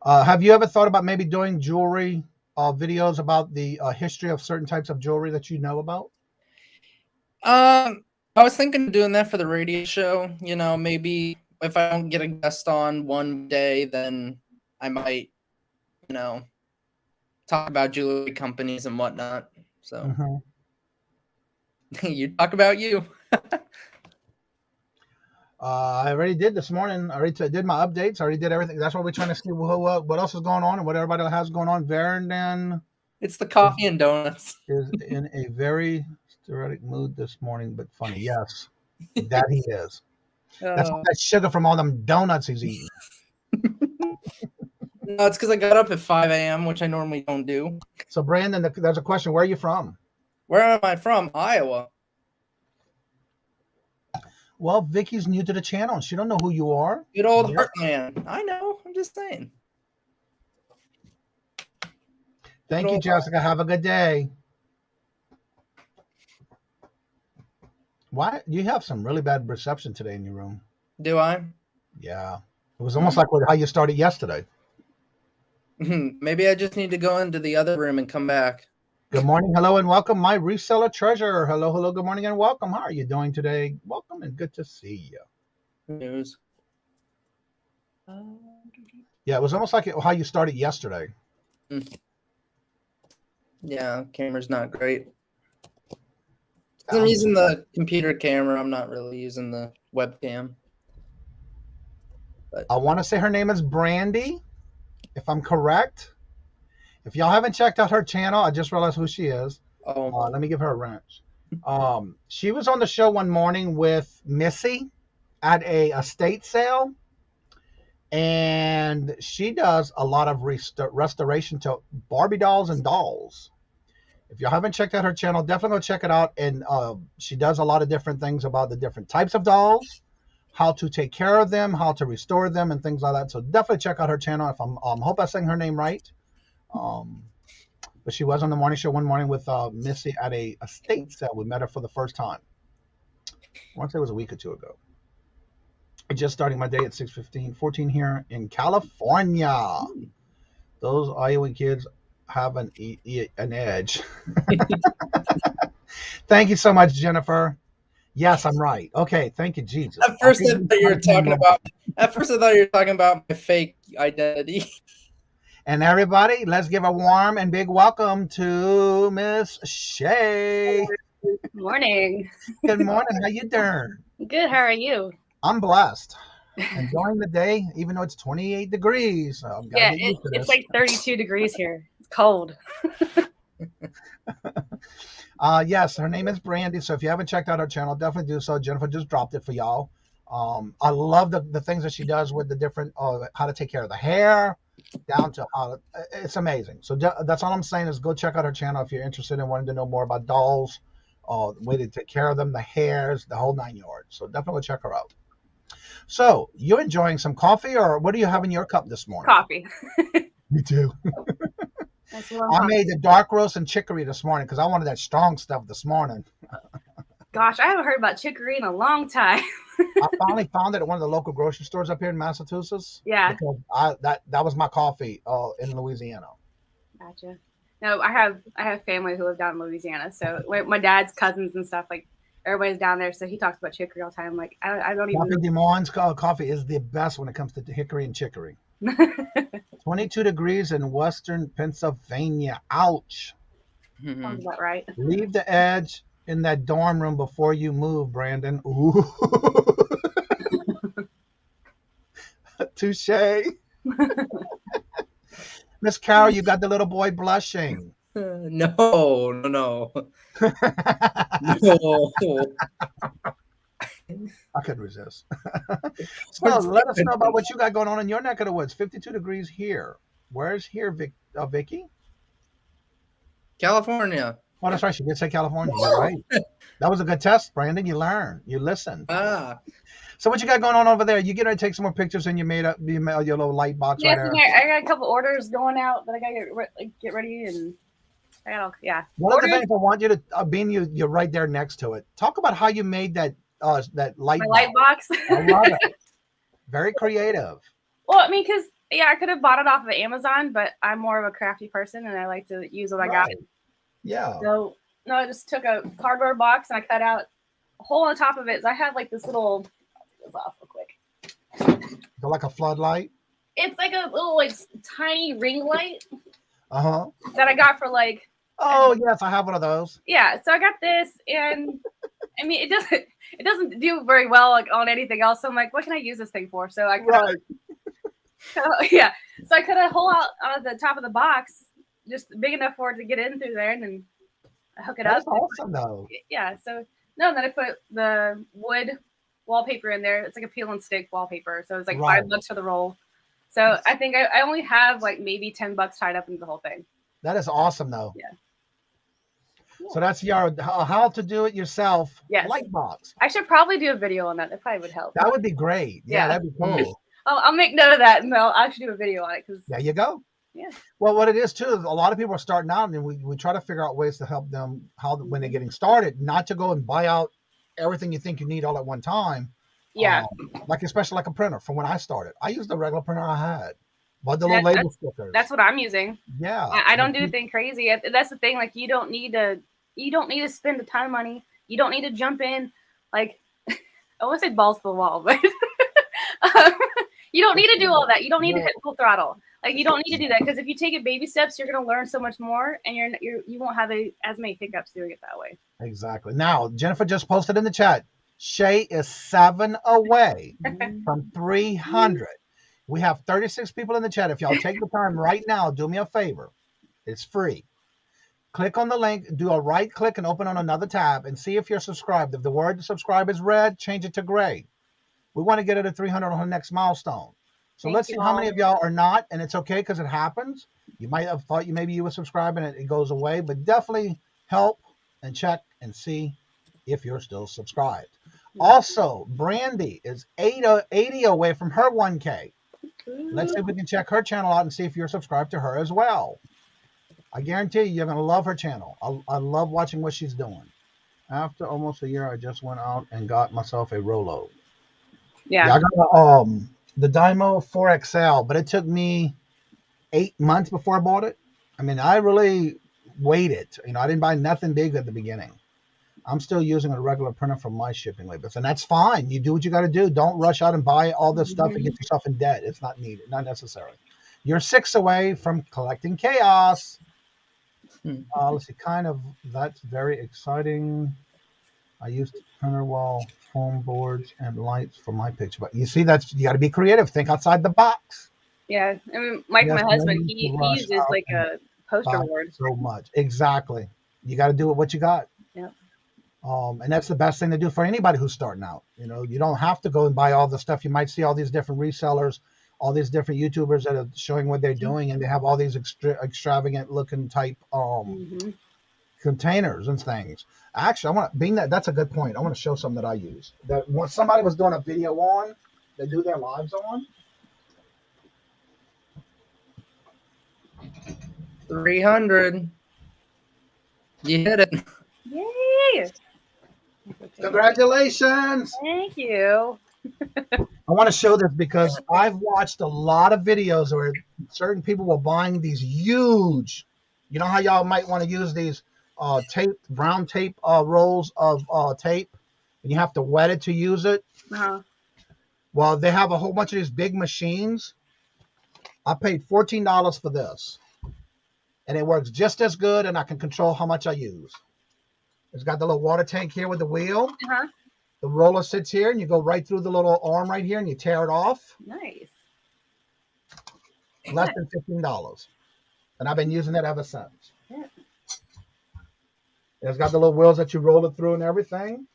Have you ever thought about maybe doing jewelry videos about the history of certain types of jewelry that you know about? I was thinking of doing that for the radio show. You know, maybe if I don't get a guest on one day, then I might, you know, talk about jewelry companies and whatnot. So you talk about you. I already did this morning. I already did my updates. I already did everything. That's why we're trying to see what else is going on and what everybody has going on. Vernon. It's the coffee and donuts. Is in a very sporadic mood this morning, but funny. Yes, that he is. That's all that sugar from all them donuts he's eating. No, it's because I got up at 5 a.m., which I normally don't do. So, Brandon, there's a question. Where are you from? Where am I from? Iowa. Well, Vicky's new to the channel. She don't know who you are. Good old Heartland. I know. I'm just saying. Thank you, Jessica. Have a good day. Why you have some really bad reception today in your room? Do I? Yeah. It was almost like how you started yesterday. Maybe I just need to go into the other room and come back. Good morning, hello, and welcome, my reseller treasure. Hello, good morning, and welcome. How are you doing today? Welcome, and good to see you. News. Yeah, it was almost like how you started yesterday. Yeah, camera's not great. I'm using the computer camera. I'm not really using the webcam. But I want to say her name is Brandy, if I'm correct. If y'all haven't checked out her channel, I just realized who she is. Let me give her a wrench. She was on the show one morning with Missy at a estate sale. And she does a lot of restoration to Barbie dolls and dolls. If y'all haven't checked out her channel, definitely go check it out. And she does a lot of different things about the different types of dolls, how to take care of them, how to restore them, and things like that. So definitely check out her channel. If hope I'm saying her name right. But she was on the morning show one morning with Missy at a estate sale. We met her for the first time. I want to say it was a week or two ago. Just starting my day at 6:14 here in California. Those Iowa kids have an edge. Thank you so much, Jennifer. Yes, I'm right. Okay, thank you, Jesus. At first, I thought you were talking about my fake identity. And everybody, let's give a warm and big welcome to Miss Shay. Good morning. Good morning. How you doing? Good. How are you? I'm blessed. Enjoying the day, even though it's 28 degrees. So yeah, it's like 32 degrees here. It's cold. Yes, her name is Brandy. So if you haven't checked out her channel, definitely do so. Jennifer just dropped it for y'all. I love the things that she does with the different, how to take care of the hair, down to how it's amazing. So that's all I'm saying is go check out her channel if you're interested in wanting to know more about dolls, the way to take care of them, the hairs, the whole 9 yards. So definitely check her out. So you're enjoying some coffee, or what do you have in your cup this morning? Coffee. Me too. I made the dark roast and chicory this morning because I wanted that strong stuff this morning. Gosh, I haven't heard about chicory in a long time. I finally found it at one of the local grocery stores up here in Massachusetts. Yeah. Because that was my coffee in Louisiana. Gotcha. No, I have family who live down in Louisiana. So my dad's cousins and stuff, like everybody's down there. So he talks about chicory all the time. Like I don't even. Coffee Des Moines coffee is the best when it comes to hickory and chicory. 22 degrees in western Pennsylvania. Ouch. Sounds about right. Leave the edge in that dorm room before you move, Brandon. Ooh. Touche. Miss Carol, you got the little boy blushing. No. I couldn't resist. So let us know about what you got going on in your neck of the woods. 52 degrees here. Where's here, Vicky? California. Oh, that's right. She did say California. You're right. That was a good test, Brandon. You learned. You listened. So what you got going on over there? You get ready to take some more pictures, and you made your little light box right there. I got a couple orders going out that I got to get ready, and Yeah. One of the things I want you to, being you're right there next to it. Talk about how you made that light My box. light box. I love it. Very creative. Well, I mean, because I could have bought it off of Amazon, but I'm more of a crafty person and I like to use what I got. Yeah. So no, I just took a cardboard box and I cut out a hole on the top of it. So I have like this little. I'll take this off real quick. So like a floodlight. It's like a little like tiny ring light. That I got for like. Oh yes, I have one of those. Yeah, so I got this, and I mean it doesn't do very well like on anything else. So I'm like, what can I use this thing for? So I cut so I cut a hole out of the top of the box, just big enough for it to get in through there, and then I hook it up. That's awesome though. Yeah. So then I put the wood wallpaper in there. It's like a peel and stick wallpaper. So it's like $5 for the roll. So I think I only have like maybe $10 tied up into the whole thing. That is awesome though. Yeah. So that's your how to do it yourself light box. I should probably do a video on that. That probably would help. That would be great. Yeah, that'd be cool. I'll make note of that, and I'll actually do a video on it. There you go. Yeah. Well, what it is too is a lot of people are starting out, and we try to figure out ways to help them when they're getting started, not to go and buy out everything you think you need all at one time. Yeah. Especially like a printer. From when I started, I used the regular printer I had. But the little label stickers. That's what I'm using. Yeah. I don't do anything crazy. That's the thing. Like you don't need to spend a ton of money. You don't need to jump in like I want to say balls to the wall, but you don't need to do all that. You don't need to hit full throttle. Like you don't need to do that because if you take it baby steps, you're gonna learn so much more, and you won't have as many hiccups doing it that way. Exactly. Now Jennifer just posted in the chat. Shay is 7 away from 300. We have 36 people in the chat. If y'all take the time right now, do me a favor. It's free. Click on the link, do a right click and open on another tab and see if you're subscribed. If the word subscribe is red, change it to gray. We want to get it at 300 on the next milestone. So let's see how many of y'all are not, and it's okay because it happens. You might have thought maybe you were subscribed and it goes away, but definitely help and check and see if you're still subscribed. Also, Brandy is 80 away from her 1K. Let's see if we can check her channel out and see if you're subscribed to her as well. I guarantee you're going to love her channel. I love watching what she's doing. After almost a year, I just went out and got myself a Rolo. Yeah, I got the Dymo 4XL, but it took me 8 months before I bought it. I mean, I really waited. I didn't buy nothing big at the beginning. I'm still using a regular printer from my shipping labels, and that's fine. You do what you got to do. Don't rush out and buy all this stuff and get yourself in debt. It's not needed, not necessary. You're 6 away from collecting chaos. Let's see, that's very exciting. I used printer wall, foam boards, and lights for my picture. But you see, you got to be creative. Think outside the box. Yeah, I mean, my husband, he uses like a poster board. So much, exactly. You got to do what you got. Yeah. And that's the best thing to do for anybody who's starting out. You don't have to go and buy all the stuff. You might see all these different resellers, all these different YouTubers that are showing what they're doing, and they have all these extravagant looking type containers and things. Actually, that's a good point. I want to show something that I use. That when somebody was doing a video on, they do their lives on. 300. You hit it. Yay! Congratulations! Thank you. I want to show this because I've watched a lot of videos where certain people were buying these huge, how y'all might want to use these brown tape rolls of tape, and you have to wet it to use it. Well, they have a whole bunch of these big machines. I paid $14 for this, and it works just as good, and I can control how much I use. It's got the little water tank here with the wheel. The roller sits here, and you go right through the little arm right here, and you tear it off. Nice. Less than $15. And I've been using it ever since. Yeah. It's got the little wheels that you roll it through and everything.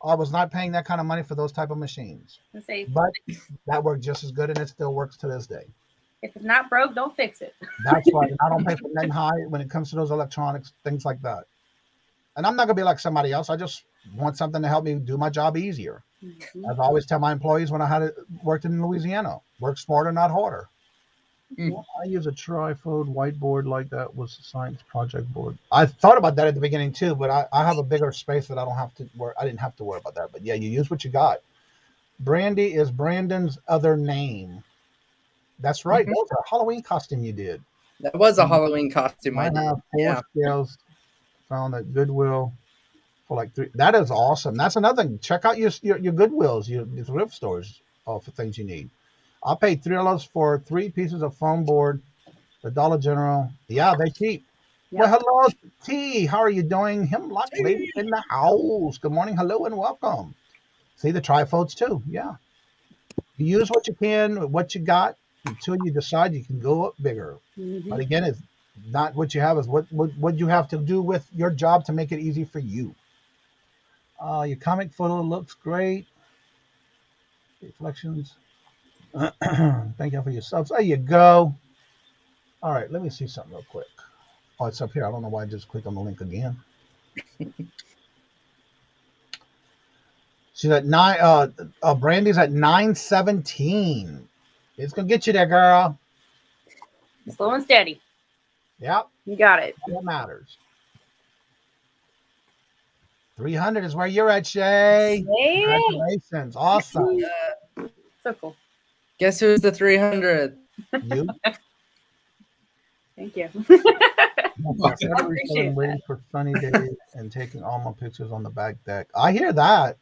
I was not paying that kind of money for those type of machines. But that worked just as good, and it still works to this day. If it's not broke, don't fix it. That's right. I don't pay for nothing high when it comes to those electronics, things like that. And I'm not going to be like somebody else. I just want something to help me do my job easier. As I always tell my employees when I worked in Louisiana, work smarter, not harder. I use a trifold whiteboard like that was a science project board. I thought about that at the beginning too, but I have a bigger space that I don't have to worry. I didn't have to worry about that. But yeah, you use what you got. Brandy is Brandon's other name. That's right. That was a Halloween costume you did. That was a Halloween costume I I did. have 4 scales found at Goodwill for like 3. That is awesome. That's another thing. Check out your Goodwills, your thrift stores for things you need. I paid $3 for 3 pieces of foam board. The Dollar General. Yeah, they're cheap. Yep. Well, hello, T. How are you doing? Hemlock lady in the house. Good morning. Hello and welcome. See the trifolds too. Yeah. You use what you can, what you got, until you decide you can go up bigger. But again, it's not what you have, is what you have to do with your job to make it easy for you. Your comic photo looks great. Reflections. Thank you for your subs. There you go. All right, let me see something real quick. Oh, it's up here. I don't know why I just clicked on the link again. She's at 9. Brandy's at 917. It's gonna get you there, girl. Slow and steady. Yep. You got it. That matters. 300 is where you're at, Shay. Hey. Congratulations. Awesome. So cool. Guess who's the 300? You? Thank you. I started waiting for sunny days and taking all my pictures on the back deck. I hear that.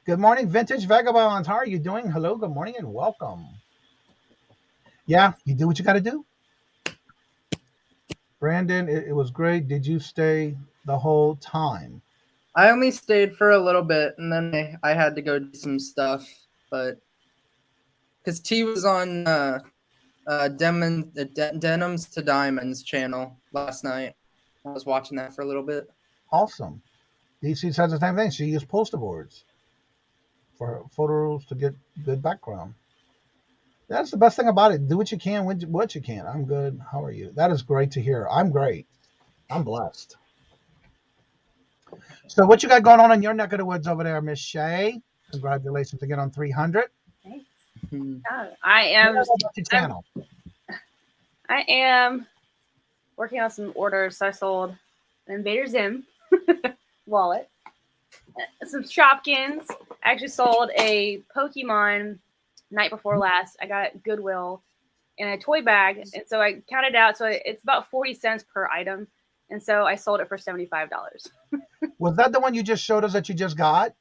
Good morning, Vintage Vagabonds. How are you doing? Hello, good morning, and welcome. Yeah, you do what you got to do. Brandon, it was great. Did you stay the whole time? I only stayed for a little bit, and then I had to go do some stuff. But because T was on Denims to Diamonds channel last night, I was watching that for a little bit. Awesome. DC says the same thing. She used poster boards for photos to get good background. That's the best thing about it. Do what you can, what you can. I'm good. How are you? That is great to hear. I'm great. I'm blessed. So what you got going on in your neck of the woods over there, Miss Shay? Congratulations again on 300. Thanks. I am. Your channel. I am working on some orders. So I sold an Invader Zim wallet, some Shopkins. I actually sold a Pokemon night before last. I got it at Goodwill in a toy bag, and so I counted out. So it's about 40 cents per item, and so I sold it for $75. Was that the one you just showed us that you just got?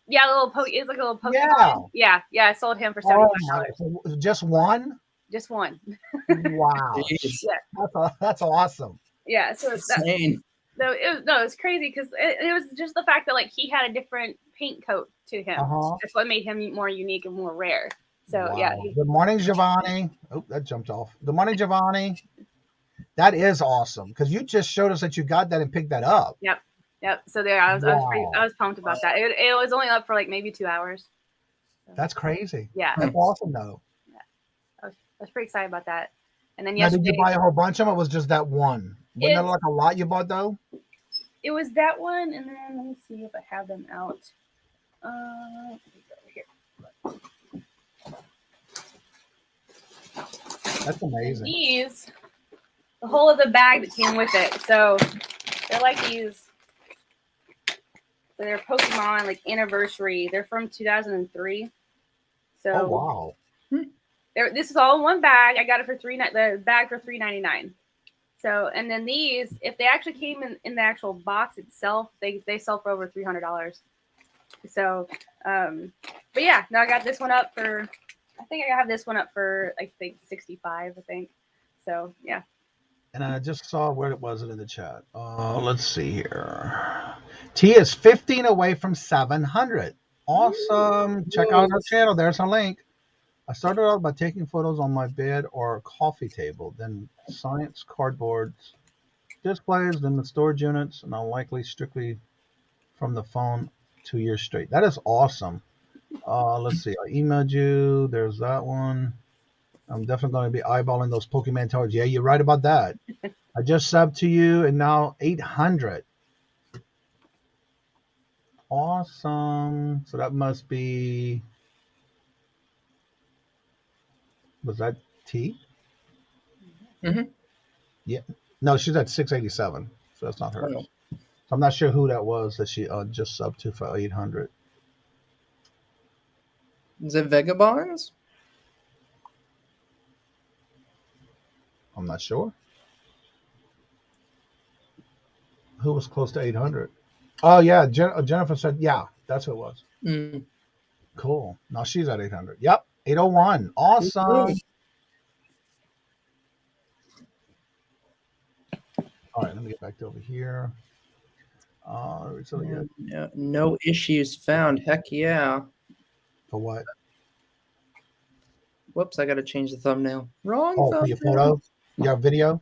Yeah, it's like a little Pokemon. Yeah. I sold him for $75. Oh, just one? Just one. Wow. Yeah. That's awesome. Yeah. So Insane. it was crazy because it was just the fact that like he had a different paint coat to him. That's what made him more unique and more rare. So yeah. Good morning, Giovanni. Oh, that jumped off. Good morning, Giovanni. That is awesome because you just showed us that you got that and picked that up. Yep. So there, I was pumped about that. It was only up for like maybe 2 hours. So, that's crazy. Yeah. That's awesome though. Yeah. I was pretty excited about that. And then yesterday, did you buy a whole bunch of them or was just that one? Wasn't that like a lot you bought though? It was that one, and then let me see if I have them out. Here. That's amazing. These, the whole of the bag that came with it. So they're like these. So they're Pokemon like anniversary. They're from 2003. So wow. This is all in one bag. I got it for the bag for $3.99. So, and then these, if they actually came in the actual box itself, they sell for over $300. So, but yeah, now I got this one up for, I think I have this one up for, I think 65, I think. So, yeah. And I just saw where it was in the chat. Let's see here. T is 15 away from 700. Awesome. Check out our channel. There's a link. I started out by taking photos on my bed or coffee table, then science cardboards, displays, then the storage units, and I'll likely strictly from the phone 2 years straight. That is awesome. Let's see. I emailed you. There's that one. I'm definitely going to be eyeballing those Pokemon cards. Yeah, you're right about that. I just subbed to you, and now 800. Awesome. So that must be... Was that T? Mhm. Yeah. No, she's at 687. So that's not hers. Oh. So I'm not sure who that was that she just subbed to for 800. Is it Vagabonds? I'm not sure. Who was close to 800? Oh, yeah. Jennifer said, yeah, that's who it was. Mm. Cool. Now she's at 800. Yep. 801. Awesome. All right, let me get back to over here. No issues found. Heck yeah. For what? Whoops, I got to change the thumbnail. Wrong Oh, for thumbnail. your photo? Your video?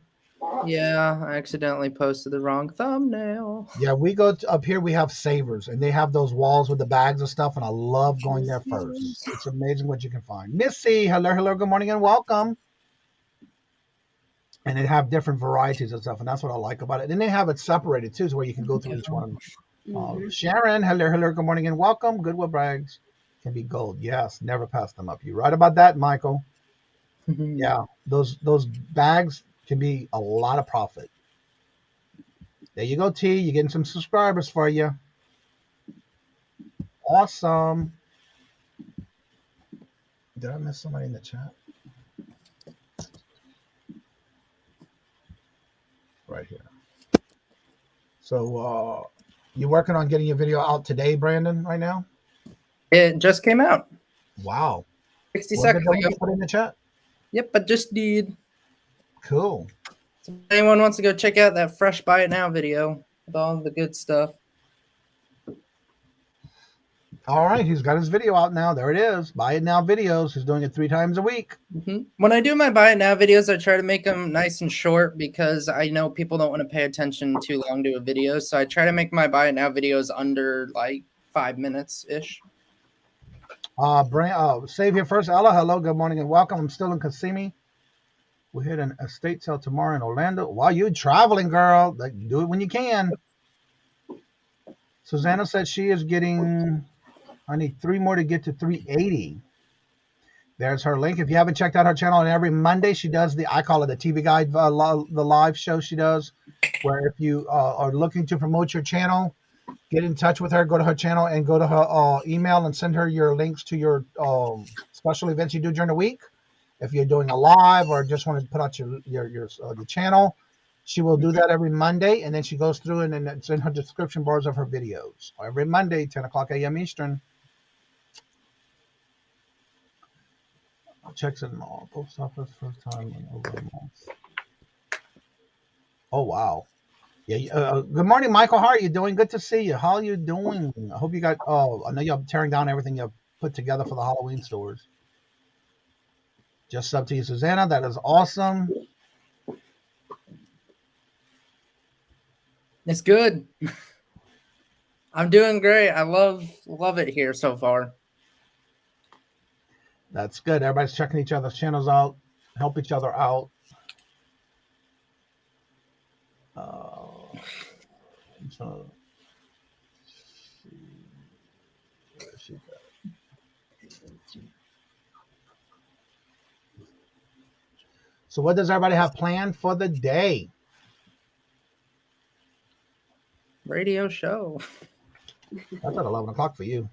Yeah, I accidentally posted the wrong thumbnail. Yeah, we go up here. We have Savers, and they have those walls with the bags and stuff, and I love going there first. It's amazing what you can find. Missy, hello, good morning, and welcome. And they have different varieties and stuff, and that's what I like about it. And they have it separated too, so where you can go through each one. Sharon, hello, good morning, and welcome. Goodwill bags can be gold. Yes, never pass them up. You're right about that, Michael. Yeah, those bags can be a lot of profit. There you go, T. You're getting some subscribers for you. Awesome. Did I miss somebody in the chat? Right here. So you working on getting your video out today, Brandon, right now? It just came out. Wow. 60 Was seconds it ago. put in the chat? Yep, I just did. Cool. So if anyone wants to go check out that fresh Buy It Now video with all the good stuff. All right, he's got his video out now. There it is. Buy It Now videos. He's doing it 3 times a week. When I do my Buy It Now videos, I try to make them nice and short because I know people don't want to pay attention too long to a video. So I try to make my Buy It Now videos under like 5 minutes-ish. Save here first. Ella, hello, good morning, and welcome. I'm still in Kissimmee. We're here at an estate sale tomorrow in Orlando. While you're traveling, girl, do it when you can. Susanna said she is getting... I need 3 more to get to 380. There's her link. If you haven't checked out her channel, and every Monday she does I call it the TV Guide, the live show she does, where if you are looking to promote your channel, get in touch with her, go to her channel, and go to her email and send her your links to your special events you do during the week. If you're doing a live or just want to put out your channel, she will do that every Monday, and then she goes through and then it's in her description bars of her videos. Every Monday, 10 o'clock a.m. Eastern. Checks in mall. Post office first time in over a month. Oh, wow. Yeah. Good morning, Michael. How are you doing? Good to see you. How are you doing? I hope you got... I know you're tearing down everything you put together for the Halloween stores. Just up to you, Susanna. That is awesome. It's good. I'm doing great. I love it here so far. That's good. Everybody's checking each other's channels out. Help each other out. So what does everybody have planned for the day? Radio show. That's at 11 o'clock for you.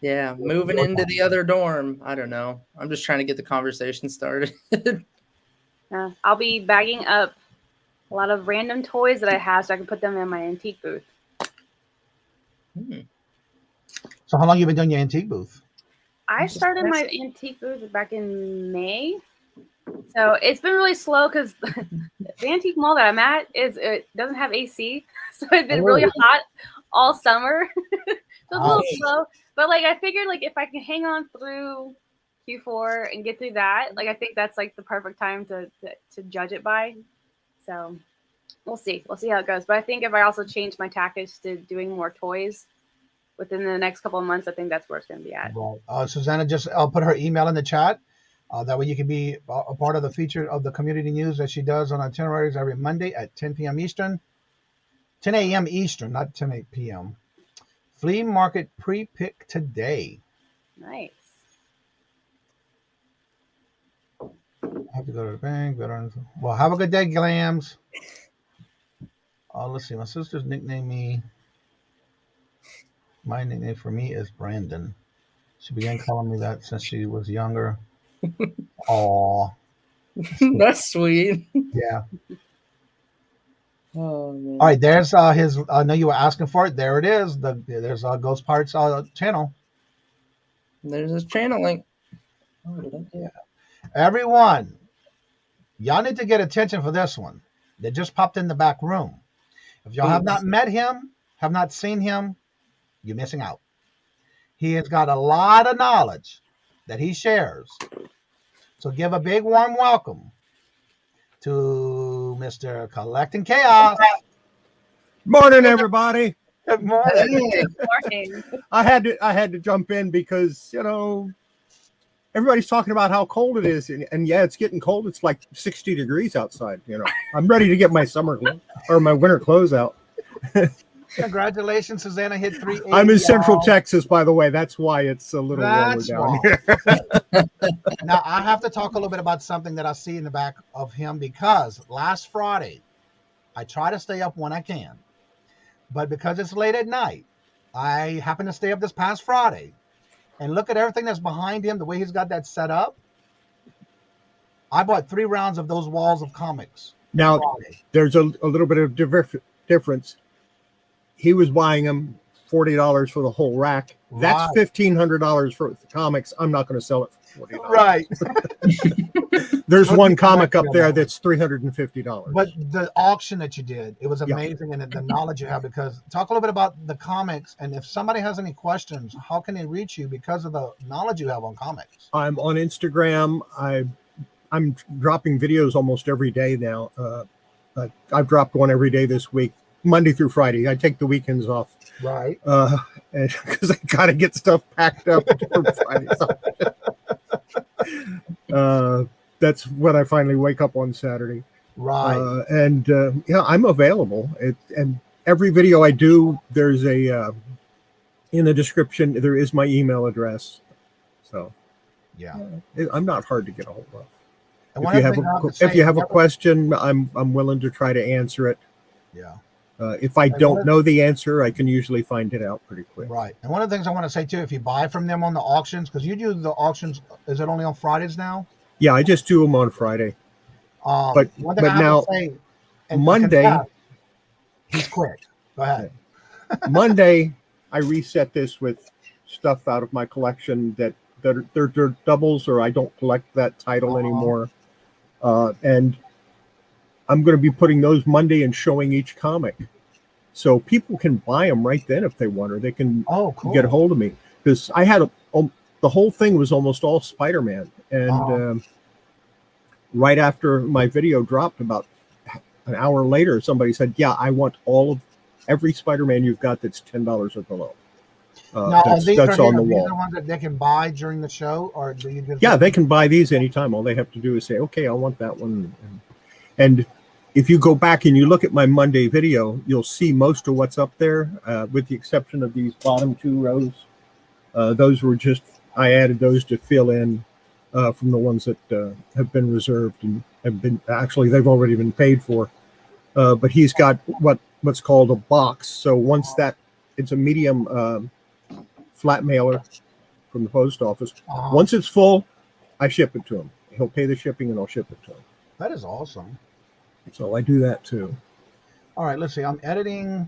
Yeah, moving into the other dorm. I don't know. I'm just trying to get the conversation started. I'll be bagging up a lot of random toys that I have so I can put them in my antique booth. So how long have you been doing your antique booth? I started my antique booth back in May. So it's been really slow because the antique mall that I'm at it doesn't have AC. So it's been really hot all summer. So it's a little slow. But like I figured like if I can hang on through Q4 and get through that, like I think that's like the perfect time to judge it by. So we'll see. We'll see how it goes. But I think if I also change my tactics to doing more toys within the next couple of months, I think that's where it's going to be at. Right. Susanna, I'll put her email in the chat. That way you can be a part of the feature of the community news that she does on itineraries every Monday at 10 p.m. Eastern. 10 a.m. Eastern, not 10 p.m. Flea market pre-pick today. Nice. Have to go to the bank. Well, have a good day, Glams. Let's see. My sister's nicknamed me. My nickname for me is Brandon. She began calling me that since she was younger. Aw. That's sweet. Yeah. Oh man. All right, there's his. I know you were asking for it. There it is. There's Ghost Parts channel. There's his channel link. Yeah. Everyone, y'all need to get attention for this one. They just popped in the back room. If y'all have not met him, have not seen him, you're missing out. He has got a lot of knowledge that he shares. So give a big warm welcome to Mr. Collecting Chaos. Morning, everybody. Good morning. Good morning. I had to jump in because everybody's talking about how cold it is, and yeah, it's getting cold. It's like 60 degrees outside. I'm ready to get my my winter clothes out. Congratulations, Susanna hit 380. I'm in Central Texas, by the way. That's why it's a little warmer down here. Now, I have to talk a little bit about something that I see in the back of him, because last Friday, I try to stay up when I can. But because it's late at night, I happen to stay up this past Friday. And look at everything that's behind him, the way he's got that set up. I bought 3 rounds of those walls of comics. Now, Friday. there's a little bit of difference. He was buying them $40 for the whole rack. That's $1,500 for the comics. I'm not going to sell it for $40. Right. There's one comic up there that's $350. But the auction that you did, it was amazing, and the knowledge you have. Because talk a little bit about the comics, and if somebody has any questions, how can they reach you because of the knowledge you have on comics? I'm on Instagram. I'm dropping videos almost every day now. I've dropped one every day this week, Monday through Friday. I take the weekends off. Right. Because I got to get stuff packed up for Friday. That's when I finally wake up on Saturday. Right. I'm available. And every video I do, there's in the description, there is my email address. So yeah, I'm not hard to get a hold of. And If you have a question, I'm willing to try to answer it. Yeah. If I don't know the answer, I can usually find it out pretty quick. Right. And one of the things I want to say too, if you buy from them on the auctions, because you do the auctions, is it only on Fridays now? Yeah, I just do them on Friday. But now Monday, he's quick. Go ahead. Monday, I reset this with stuff out of my collection that they're doubles, or I don't collect that title anymore. And I'm going to be putting those Monday and showing each comic. So people can buy them right then if they want, or they can get a hold of me. Because I had the whole thing was almost all Spider-Man. And right after my video dropped, about an hour later, somebody said, yeah, I want every Spider-Man you've got that's $10 or below. Now, that's on the wall. These are ones that they can buy during the show, or do you just? Yeah, they can buy these anytime. All they have to do is say, okay, I want that one. And if you go back and you look at my Monday video, you'll see most of what's up there, with the exception of these bottom 2 rows. Those were I added those to fill in from the ones that have been reserved and have been, actually, they've already been paid for. But he's got what's called a box. So once it's a medium flat mailer from the post office. Once it's full, I ship it to him. He'll pay the shipping and I'll ship it to him. That is awesome. So I do that too. All right, let's see. I'm editing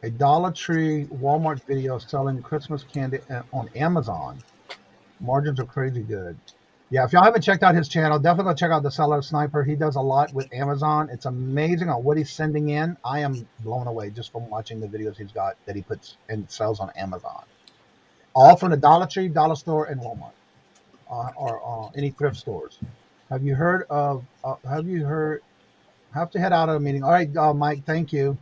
a Dollar Tree Walmart video selling Christmas candy on Amazon. Margins are crazy good. Yeah, if y'all haven't checked out his channel, definitely go check out the Seller Sniper. He does a lot with Amazon. It's amazing on what he's sending in. I am blown away just from watching the videos he's got that he puts and sells on Amazon. All from the Dollar Tree, Dollar Store, and Walmart, or any thrift stores. Have you heard? Have to head out of a meeting. All right, Mike. Thank you.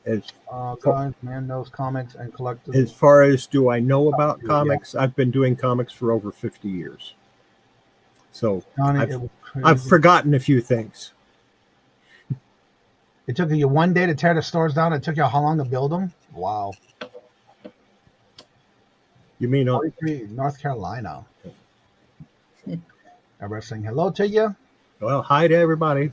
Man knows comics and collectibles. As far as do I know about comics, I've been doing comics for over 50 years. So Johnny, I've forgotten a few things. It took you one day to tear the stores down. It took you how long to build them? Wow. You mean North Carolina? Everybody saying hello to you. Well, hi to everybody.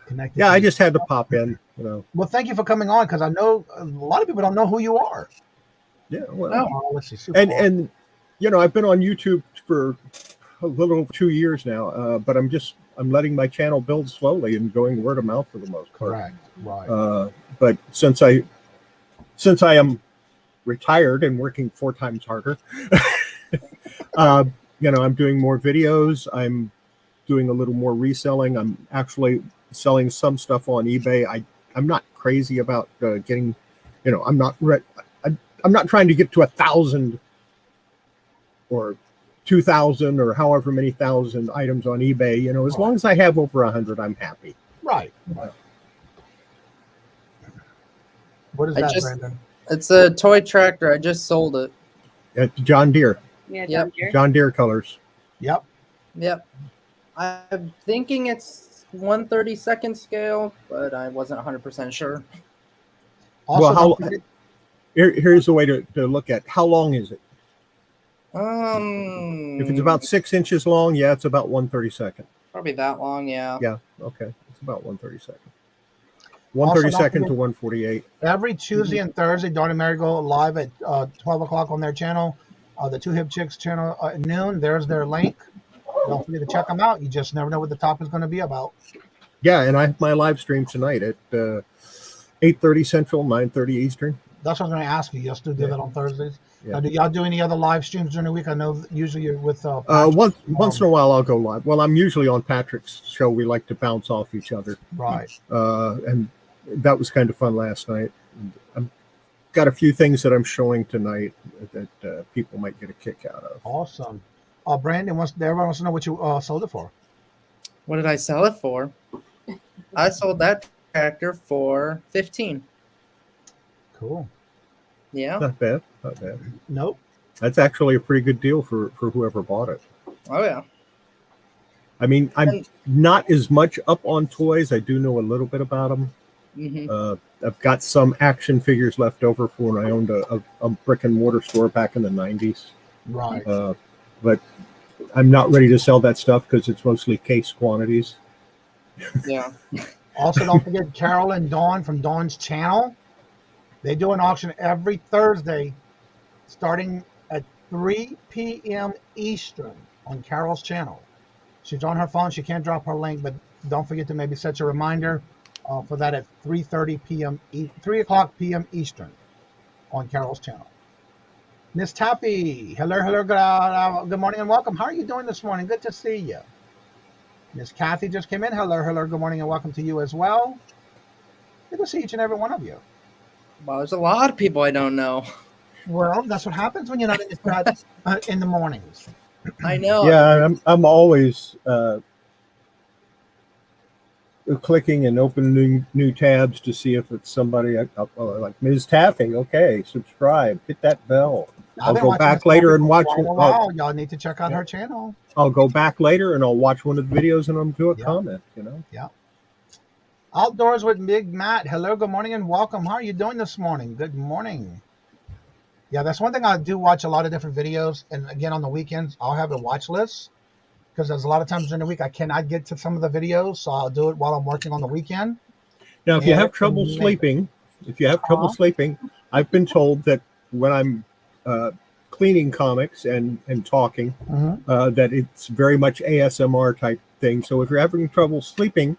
Connected Yeah, to I you. just had to pop in, you know. Well, thank you for coming on because I know a lot of people don't know who you are. Yeah, well, Let's see. Super and you know, I've been on YouTube for a little over 2 years now, but I'm letting my channel build slowly and going word of mouth for the most part. correct. Right. But since I am retired and working 4 times harder, you know, I'm doing more videos. I'm doing a little more reselling. I'm actually selling some stuff on eBay. I'm not crazy about getting, you know, I'm not trying to get to 1,000 or 2,000 or however many thousand items on eBay. You know, as long as I have over 100, I'm happy. Right. What is that, Brandon? It's a toy tractor. I just sold it. At John Deere. Yeah, Yep. John Deere colors. Yep. I'm thinking it's 1/32 scale, but I wasn't 100% sure. Also, here's the way to look at how long is it. If it's about 6 inches long, yeah, it's about 1/32. Probably that long, yeah. Yeah, okay, it's about 1/32. 1/32 to 1/48. Every Tuesday and Thursday, Dawn and Mary go live at 12 o'clock on their channel, the Two Hip Chicks channel at noon. There's their link. Don't forget to check them out. You just never know what the topic is going to be about. Yeah, and I have my live stream tonight at 8:30 Central, 9:30 Eastern. That's what I was going to ask you. You still do that on Thursdays? Yeah. Now, do y'all do any other live streams during the week? I know usually you're with once in a while I'll go live. Well, I'm usually on Patrick's show. We like to bounce off each other. Right. And that was kind of fun last night. I've got a few things that I'm showing tonight that people might get a kick out of. Awesome. Brandon everyone wants to know what you sold it for. What did I sell it for? I sold that tractor for 15. Cool. Yeah. Not bad. Nope. That's actually a pretty good deal for whoever bought it. Oh yeah. I mean, I'm not as much up on toys. I do know a little bit about them. I've got some action figures left over for when I owned a brick and mortar store back in the 90s. Right. But I'm not ready to sell that stuff because it's mostly case quantities. Yeah. Also, don't forget Carol and Dawn from Dawn's channel. They do an auction every Thursday starting at 3 p.m. Eastern on Carol's channel. She's on her phone. She can't drop her link, but don't forget to maybe set your reminder for that at 3:30 p.m. 3 o'clock p.m. Eastern on Carol's channel. Miss Tappy, hello, good morning and welcome. How are you doing this morning? Good to see you. Miss Kathy just came in. Hello, good morning and welcome to you as well. Good to see each and every one of you. Well, there's a lot of people I don't know. Well, that's what happens when you're not in the chat in the mornings. I know. Yeah, I'm always clicking and opening new tabs to see if it's somebody like Ms. Taffy. Okay, subscribe, hit that bell. I'll go back later and watch. Y'all need to check out her channel. I'll go back later and I'll watch one of the videos and I'll do a comment. You know. Yeah. Outdoors with Big Matt. Hello, good morning and welcome. How are you doing this morning? Good morning. Yeah, that's one thing. I do watch a lot of different videos, and again on the weekends I'll have a watch list because there's a lot of times during the week I cannot get to some of the videos, so I'll do it while I'm working on the weekend. Now, if you have trouble sleeping, I've been told that when I'm cleaning comics and talking, that it's very much ASMR type thing. So if you're having trouble sleeping,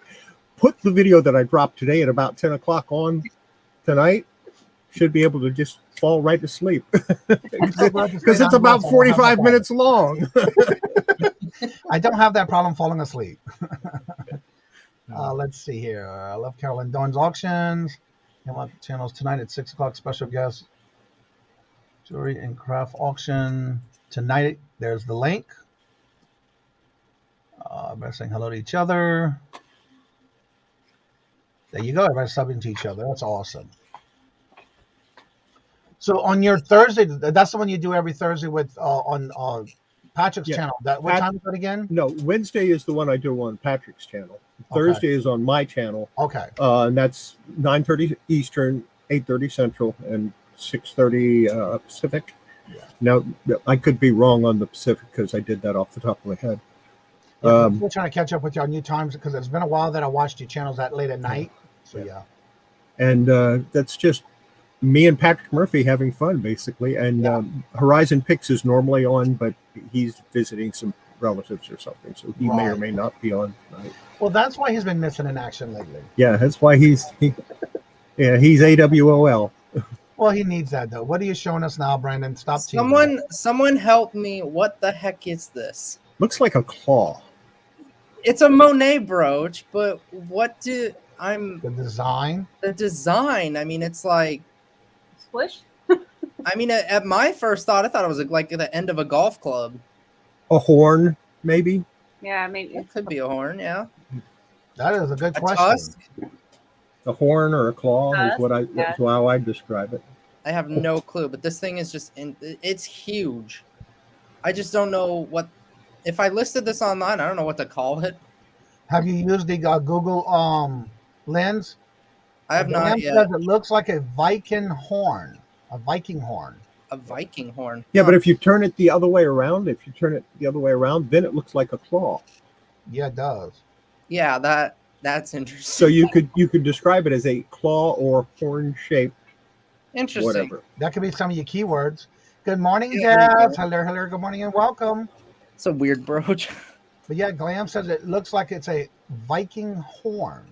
put the video that I dropped today at about 10 o'clock on tonight. Should be able to just fall right to sleep because it's about 45 minutes long. I don't have that problem falling asleep. Let's see here. I love Carolyn Dawn's auctions. And channels tonight at 6 o'clock. Special guest jewelry and craft auction tonight. There's the link. Everybody saying hello to each other. There you go. Everybody's subbing to each other. That's awesome. So on your Thursday, that's the one you do every Thursday with on Patrick's channel. What time is that again? No, Wednesday is the one I do on Patrick's channel. Thursday is on my channel. Okay. And that's 9:30 Eastern, 8:30 Central, and 6:30 Pacific. Yeah. Now, I could be wrong on the Pacific because I did that off the top of my head. Yeah, I'm still trying to catch up with y'all new times because it's been a while that I watched your channels that late at night. So yeah. And that's just me and Patrick Murphy having fun, basically. And Horizon Picks is normally on, but he's visiting some relatives or something, so he may or may not be on tonight. Well, that's why he's been missing in action lately. Yeah, that's why he's AWOL. Well, he needs that though. What are you showing us now, Brandon? Stop teasing. Someone help me. What the heck is this? Looks like a claw. It's a Monet brooch, but what do the design? The design. I mean, it's like Squish. I mean, at my first thought, I thought it was like the end of a golf club. A horn, maybe. Yeah, maybe it could be a horn. Yeah, that is a good question. Tusk? A horn or a claw is that's how I describe it. I have no clue, but this thing is just it's huge. I just don't know what. If I listed this online, I don't know what to call it. Have you used the Google lens? I have not yet. Says it looks like a Viking horn. A Viking horn. A Viking horn. Yeah, but if you turn it the other way around, then it looks like a claw. Yeah, it does. Yeah, that's interesting. So you could describe it as a claw or horn shaped. Interesting. Whatever. That could be some of your keywords. Good morning, Jazz. Hello. Good morning and welcome. It's a weird brooch. But yeah, Glam says it looks like it's a Viking horn.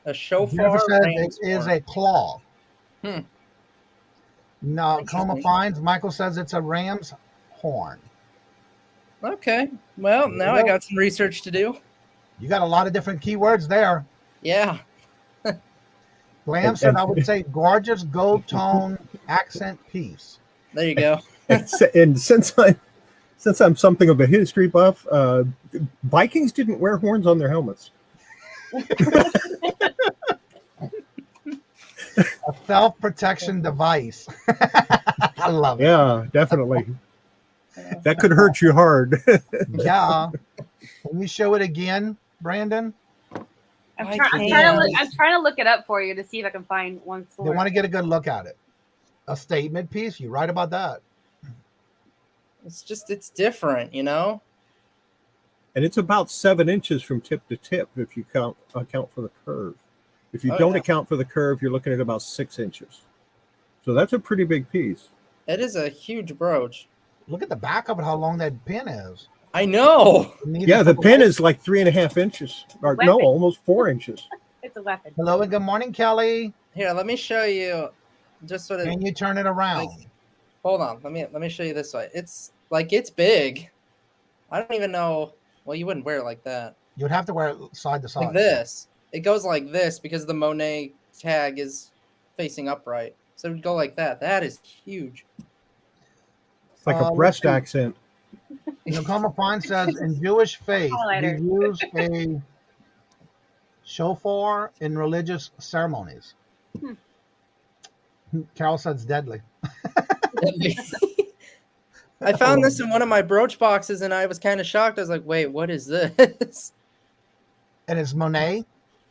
A shofar. Jennifer says it is a claw. No, Coma finds. Michael says it's a ram's horn. Okay. Well, now I got some research to do. You got a lot of different keywords there. Yeah. Glam said I would say gorgeous gold tone accent piece. There you go. And since I'm something of a history buff, Vikings didn't wear horns on their helmets. A self-protection device. I love it. Yeah, definitely. That could hurt you hard. Yeah. Can you show it again, Brandon? I'm trying to look it up for you to see if I can find one. They want to get a good look at it. A statement piece. You're right about that. It's different, you know? And it's about 7 inches from tip to tip if you account for the curve. If you don't account for the curve, you're looking at about 6 inches. So that's a pretty big piece. It is a huge brooch. Look at the back of it, how long that pin is. I know. Yeah, the pin is like 3.5 inches. Or no, almost 4 inches. It's a weapon. Hello and good morning, Kelly. Here, let me show you just sort of. Can you turn it around? Hold on. Let me show you this way. It's big. I don't even know. Well, you wouldn't wear it like that. You would have to wear it side to side. Like this. It goes like this because the Monet tag is facing upright. So it would go like that. That is huge. It's like a breast accent. Nakoma Fine says, in Jewish faith, we use a shofar in religious ceremonies. Carol says deadly. I found this in one of my brooch boxes and I was kind of shocked. I was like, wait, what is this? And it's Monet?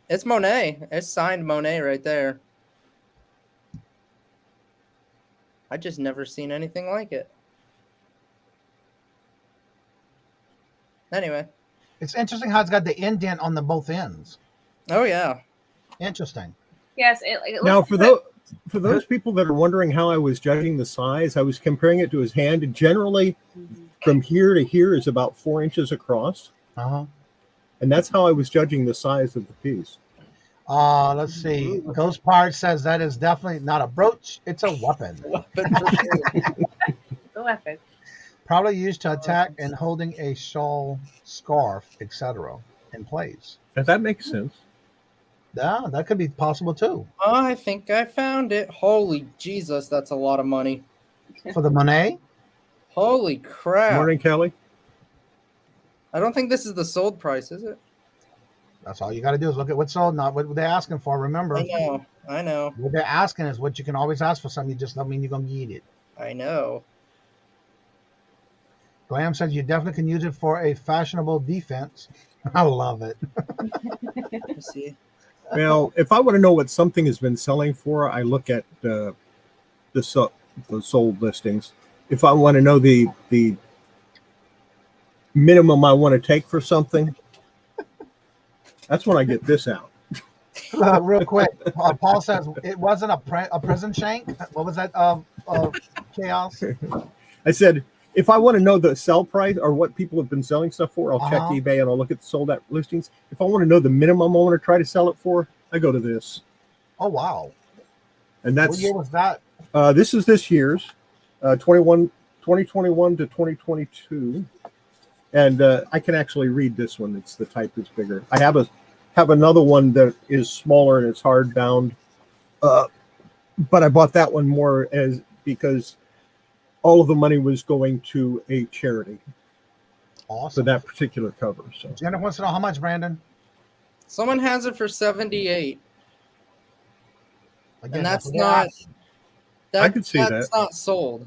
It's Monet. It's signed Monet right there. I just never seen anything like it. Anyway. It's interesting how it's got the indent on the both ends. Oh, yeah. Interesting. Yes. It Now, for those people that are wondering how I was judging the size, I was comparing it to his hand. And generally, from here to here is about 4 inches across. Uh-huh. And that's how I was judging the size of the piece. Let's see. Ghost Pirate says that is definitely not a brooch. It's a weapon. A weapon. Probably used to attack and holding a shawl, scarf, etc. in place. Does that make sense? Yeah, that could be possible too. Oh, I think I found it. Holy Jesus, that's a lot of money. For the Monet? Holy crap. Morning, Kelly. I don't think this is the sold price, is it? That's all you got to do is look at what's sold, not what they're asking for. Remember, I know. What they're asking is what you can always ask for something. You just don't mean you're going to get it. I know. Glam says you definitely can use it for a fashionable defense. I love it. Let's see. Well, if I want to know what something has been selling for, I look at the sold listings. If I want to know the minimum I want to take for something, that's when I get this out. Real quick, Paul says it wasn't a prison shank. What was that? Chaos. I said, if I want to know the sell price or what people have been selling stuff for, I'll check eBay and I'll look at the sold out listings. If I want to know the minimum I want to try to sell it for, I go to this. Oh, wow. And that's, what year was that? This is this year's 2021 to 2022. And I can actually read this one. It's the type is bigger. I have another one that is smaller and it's hard bound. But I bought that one more because all of the money was going to a charity. Awesome. For that particular cover. So Jennifer wants to know how much, Brandon? Someone has it for 78. Again, and that's not. I could see that's not sold.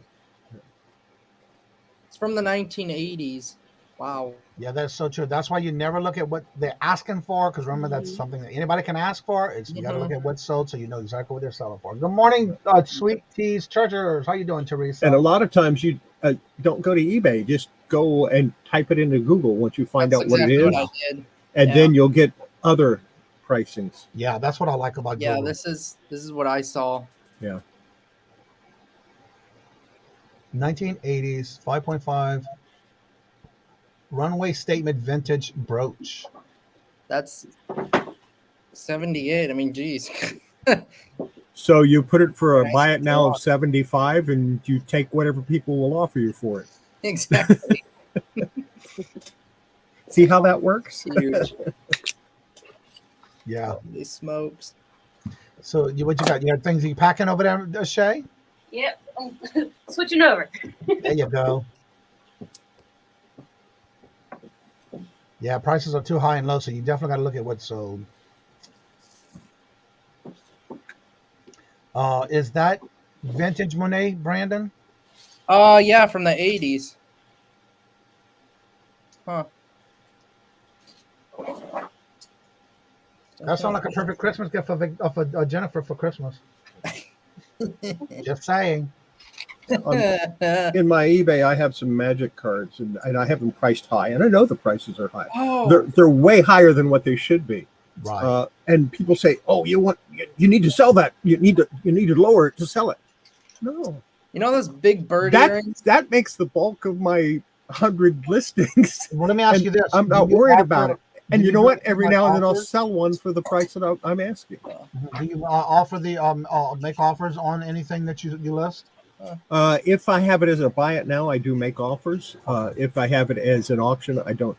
It's from the 1980s. Wow. Yeah, that's so true. That's why you never look at what they're asking for, because remember that's something that anybody can ask for. It's you got to look at what's sold, so you know exactly what they're selling for. Good morning, Sweet Teas Treasures. How you doing, Teresa? And a lot of times you don't go to eBay. Just go and type it into Google once you find out exactly what it is, what I did. and then you'll get other pricings. Yeah, that's what I like about Google. Yeah, this is what I saw. Yeah. 1980s, 5.5. Runway statement vintage brooch. That's 78. I mean, geez. So you put it for a buy it now of 75, and you take whatever people will offer you for it. Exactly. See how that works? Huge. Yeah. Holy smokes. So what you got? You got things you packing over there, Shay? Yep. Switching over. There you go. Yeah, prices are too high and low, so you definitely got to look at what's sold. Is that vintage Monet, Brandon? Yeah, from the 80s. Huh. That sounds like a perfect Christmas gift for Jennifer for Christmas. Just saying. In my eBay, I have some magic cards, and I have them priced high, and I know the prices are high. Oh. They're way higher than what they should be. Right. And people say, "Oh, you need to sell that. You need to lower it to sell it." No. You know those big bird That earrings? that makes the bulk of my 100 listings. Well, let me ask And you this: I'm not Do you worried offer- about it. do And you know do what? Every now and then I'll offers? sell one for the price that I'm asking. Do you offer the make offers on anything that you list? If I have it as a buy it now, I do make offers. If I have it as an auction, I don't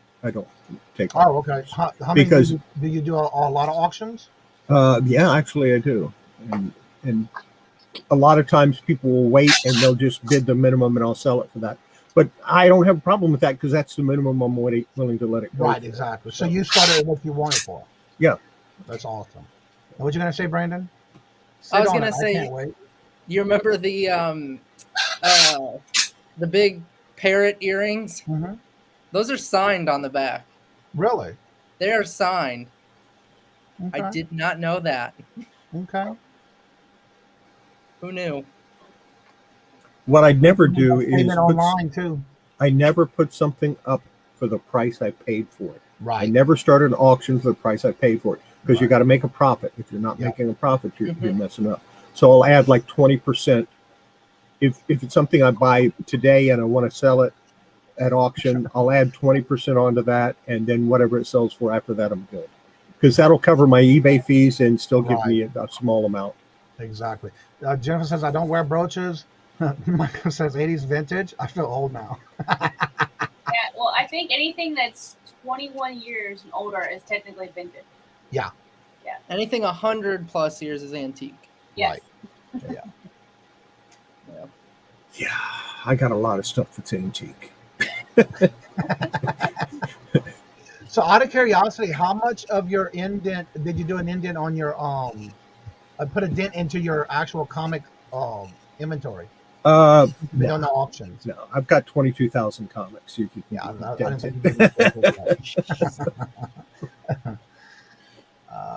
take Oh, offers. okay. How many Because do you do a lot of auctions? yeah, actually I do, and a lot of times people will wait and they'll just bid the minimum and I'll sell it for that. But I don't have a problem with that because that's the minimum I'm willing to let it go. Right, for. exactly. So you started at what you wanted for. Yeah. That's awesome. And what you gonna say, Brandon? I was Sit on gonna it. I say, can't wait. you remember the big parrot earrings? Mm-hmm. Those are signed on the back. Really? They are signed. Okay. I did not know that. Okay. Who knew? What I'd never do is Payment online too. I never put something up for the price I paid for it. I Right. never started an auction for the price I paid for it because you Right. got to make a profit. If you're not Yeah. making a profit, you're messing up. So I'll add like 20%. If it's something I buy today and I want to sell it at auction, I'll add 20% onto that, and then whatever it sells for after that, I'm good. Because that'll cover my eBay fees and still give me a small amount. Exactly. Jennifer says I don't wear brooches. Michael says 80s vintage. I feel old now. Yeah, well, I think anything that's 21 years and older is technically vintage. Yeah. Yeah. Anything 100 plus years is antique. Yes. Yeah. Yeah, I got a lot of stuff that's antique. So out of curiosity, how much of your indent did you do an indent on your put a dent into your actual comic inventory? No, No auctions. no, I've got 22,000 comics. You can Yeah, I dent didn't it. think you did.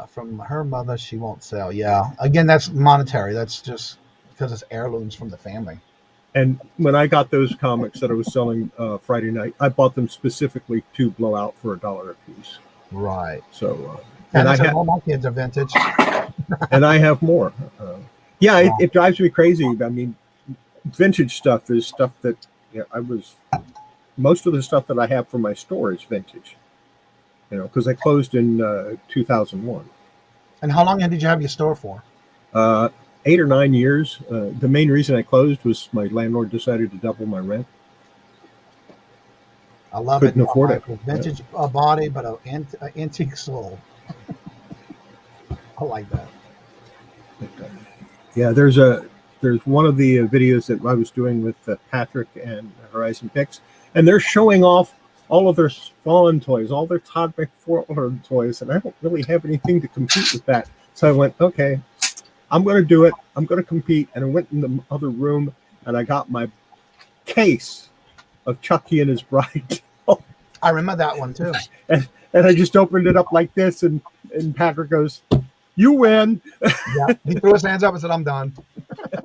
From her mother, she won't sell. Yeah, again, that's monetary. That's just because it's heirlooms from the family. And when I got those comics that I was selling Friday night, I bought them specifically to blow out for $1 a piece. Right. So, and I have all my kids are vintage. And I have more. It drives me crazy. I mean, vintage stuff is stuff that most of the stuff that I have for my store is vintage. Because I closed in 2001. And how long did you have your store for? 8 or 9 years. The main reason I closed was my landlord decided to double my rent. I love Couldn't it. afford it. Vintage body, but an antique soul. I like that. Yeah, there's one of the videos that I was doing with Patrick and Horizon Picks, and they're showing off all of their Spawn toys, all their Todd McFarlane toys, and I don't really have anything to compete with that. So I went, okay, I'm going to do it. I'm going to compete. And I went in the other room, and I got my case of Chucky and his bride. I remember that one, too. And I just opened it up like this, and Patrick goes, "You win." Yeah, he threw his hands up and said, "I'm done."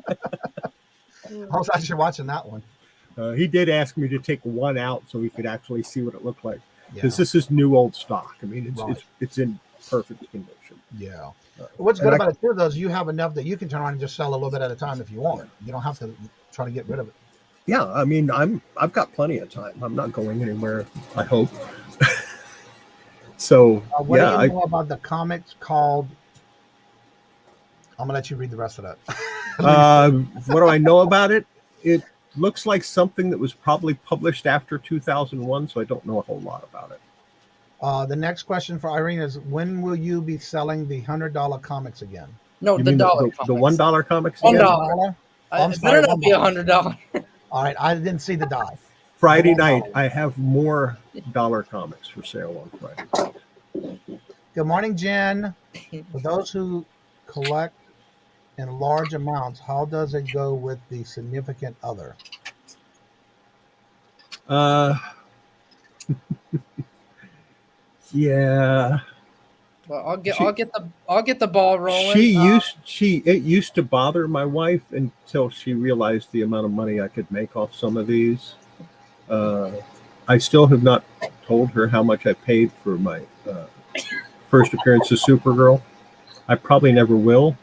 I was actually watching that one. He did ask me to take one out so we could actually see what it looked like, because this is new old stock. I mean, it's in perfect condition. Yeah. What's good about it too, though, is you have enough that you can turn around and just sell a little bit at a time if you want. You don't have to try to get rid of it. Yeah, I mean, I've got plenty of time. I'm not going anywhere, I hope. So what do you know about the comics called? I'm gonna let you read the rest of that. What do I know about it? It looks like something that was probably published after 2001, so I don't know a whole lot about it. The next question for Irene is, when will you be selling the $100 comics again? No, You the mean dollar the $1 comics $1. again? I'm It sorry, better not be $100. All right, I didn't see the die. Friday night, I have more dollar comics for sale on Friday. Good morning, Jen. For those who collect in large amounts, how does it go with the significant other? Yeah. Well, I'll get the ball rolling. It used to bother my wife until she realized the amount of money I could make off some of these. I still have not told her how much I paid for my first appearance of Supergirl. I probably never will.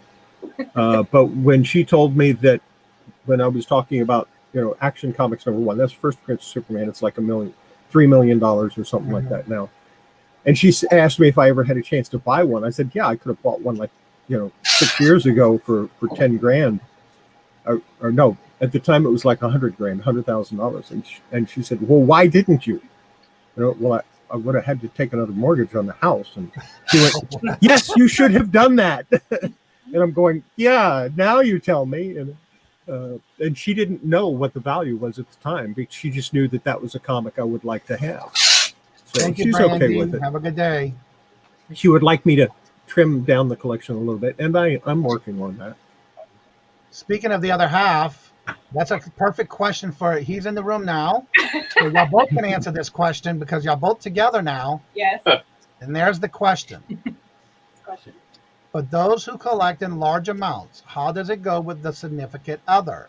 But when she told me that, when I was talking about, Action Comics #1, that's first appearance of Superman, it's like $3 million or something like that now. And she asked me if I ever had a chance to buy one. I said, yeah, I could have bought one 6 years ago for 10 grand. Or no, at the time it was like 100 grand, $100,000. And she said, well, why didn't you? Well, I would have had to take another mortgage on the house. And she went, yes, you should have done that. And I'm going, yeah, now you tell me. And she didn't know what the value was at the time, because she just knew that was a comic I would like to have. So Thank you, she's Brandy. okay with it. Have a good day. She would like me to trim down the collection a little bit, and I'm working on that. Speaking of the other half, that's a perfect question he's in the room now. So y'all both can answer this question because y'all both together now. Yes. And there's the question. For those who collect in large amounts, how does it go with the significant other?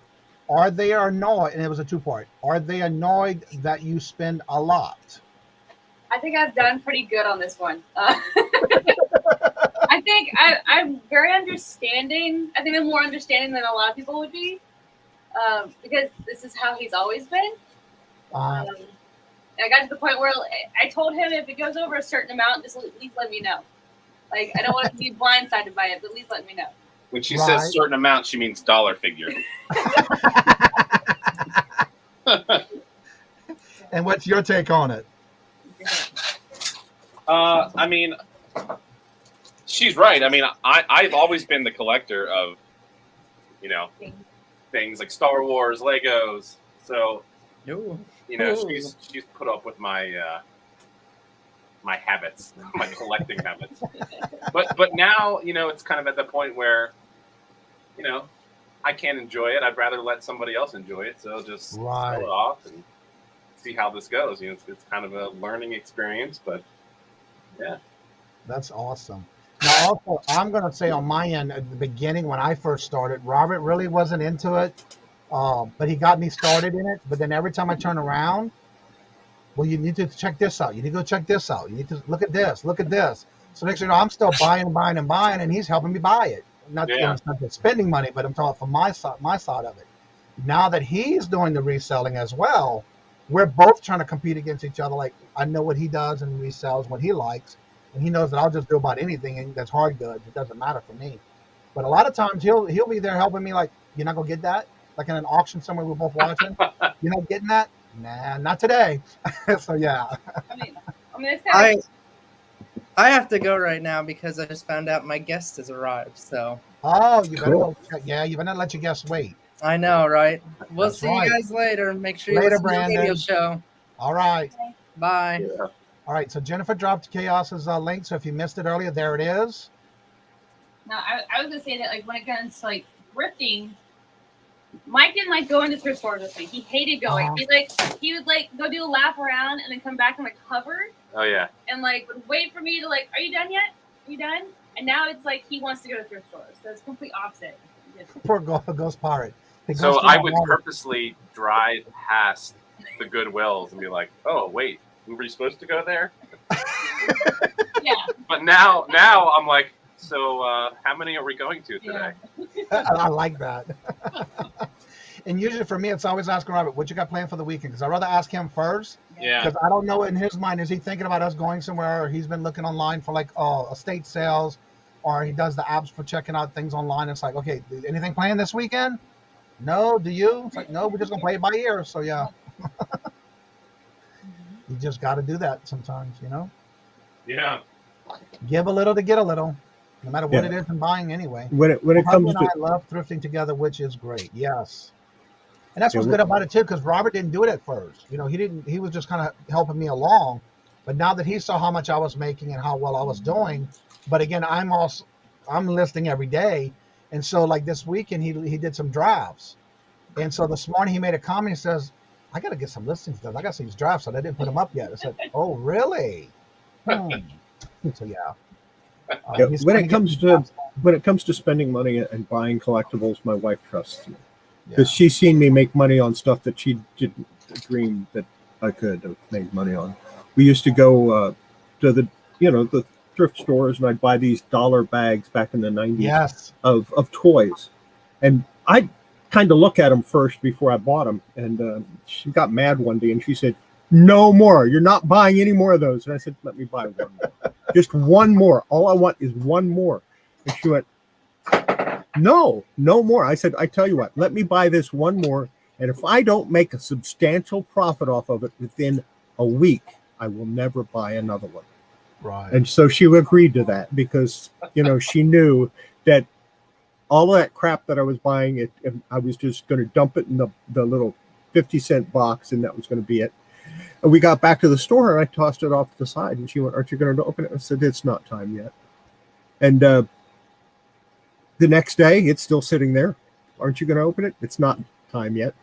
Are they annoyed? And it was a two-part. Are they annoyed that you spend a lot? I think I've done pretty good on this one. I think I'm very understanding. I think I'm more understanding than a lot of people would be, because this is how he's always been. I got to the point where I told him if it goes over a certain amount, just at least let me know. Like, I don't want to be blindsided by it, but at least let me know. When she says certain amount, she means dollar figure. And what's your take on it? I mean, she's right. I mean, I've always been the collector of, things like Star Wars, Legos. So, she's put up with my my habits, my collecting habits. But now, it's kind of at the point where, I can't enjoy it. I'd rather let somebody else enjoy it. So just sell it off and see how this goes. It's kind of a learning experience, but yeah. That's awesome. Now, also, I'm going to say on my end, at the beginning when I first started, Robert really wasn't into it. But he got me started in it. But then every time I turn around, well, you need to check this out. You need to go check this out. You need to look at this. Look at this. So next thing you know, I'm still buying and buying and buying, and he's helping me buy it. Not, you know, it's not just spending money, but I'm talking from my side of it. Now that he's doing the reselling as well, we're both trying to compete against each other. Like, I know what he does and resells, what he likes, and he knows that I'll just do about anything that's hard goods. It doesn't matter for me. But a lot of times he'll be there helping me. Like, you're not gonna get that. Like in an auction somewhere we're both watching, you're not getting that. Nah, not today. So yeah. I mean, it's kind of. I have to go right now because I just found out my guest has arrived. So. Oh, you better go. Yeah, you better not let your guests wait. I know, right? We'll That's see right. you guys later. Make sure you Later, listen to the Brandon. radio show. All right. Bye. Yeah. All right. So Jennifer dropped Chaos's link. So if you missed it earlier, there it is. No, I was gonna say that like when it comes to like thrifting, Mike didn't like going to thrift stores with me. He hated going. He would like go do a lap around and then come back and like hover Oh yeah. and like would wait for me to like, are you done yet? Are you done? And now it's like he wants to go to thrift stores. So it's complete opposite. Poor Ghost Pirate. He So goes to I the would mall. purposely drive past the Goodwills and be like, "Oh wait, were we supposed to go there?" Yeah. But now I'm like, so how many are we going to today? I like that. And usually for me, it's always asking Robert, what you got planned for the weekend? Because I'd rather ask him first. Yeah. Because I don't know in his mind, is he thinking about us going somewhere, or he's been looking online for like estate sales, or he does the apps for checking out things online. It's like, okay, anything planned this weekend? No, do you? It's like, no, we're just gonna play it by ear. So yeah. You just got to do that sometimes, you know. Yeah. Give a little to get a little, no matter what Yeah. it is in buying anyway. When it My comes husband and to I love thrifting together, which is great. Yes. And that's Yeah, what's good about it too, because Robert didn't do it at first. You know, he was just kind of helping me along. But now that he saw how much I was making and how well I was doing, but again, I'm listing every day. And so like this weekend, he did some drafts. And so this morning he made a comment. He says, I got to get some listings done. I got some drafts, and I didn't put them up yet. I said, oh, really? So yeah. Yeah, he's when trying it to comes get- to spending money and buying collectibles, my wife trusts me Yeah. because she's seen me make money on stuff that she didn't dream that I could have made money on. We used to go to the thrift stores, and I'd buy these dollar bags back in the 90s Yes. of toys, and I kind of look at them first before I bought them. And she got mad one day and she said, "No more. You're not buying any more of those." And I said, "Let me buy one more. Just one more. All I want is one more." And she went, "No more." I said, "I tell you what, let me buy this one more. And if I don't make a substantial profit off of it within a week, I will never buy another one." Right. And so she agreed to that because, she knew that all of that crap that I was buying, I was just going to dump it in the little 50-cent box, and that was going to be it. And we got back to the store, and I tossed it off to the side, and she went, "Aren't you going to open it?" I said, "It's not time yet." And the next day, it's still sitting there. "Aren't you going to open it?" "It's not time yet."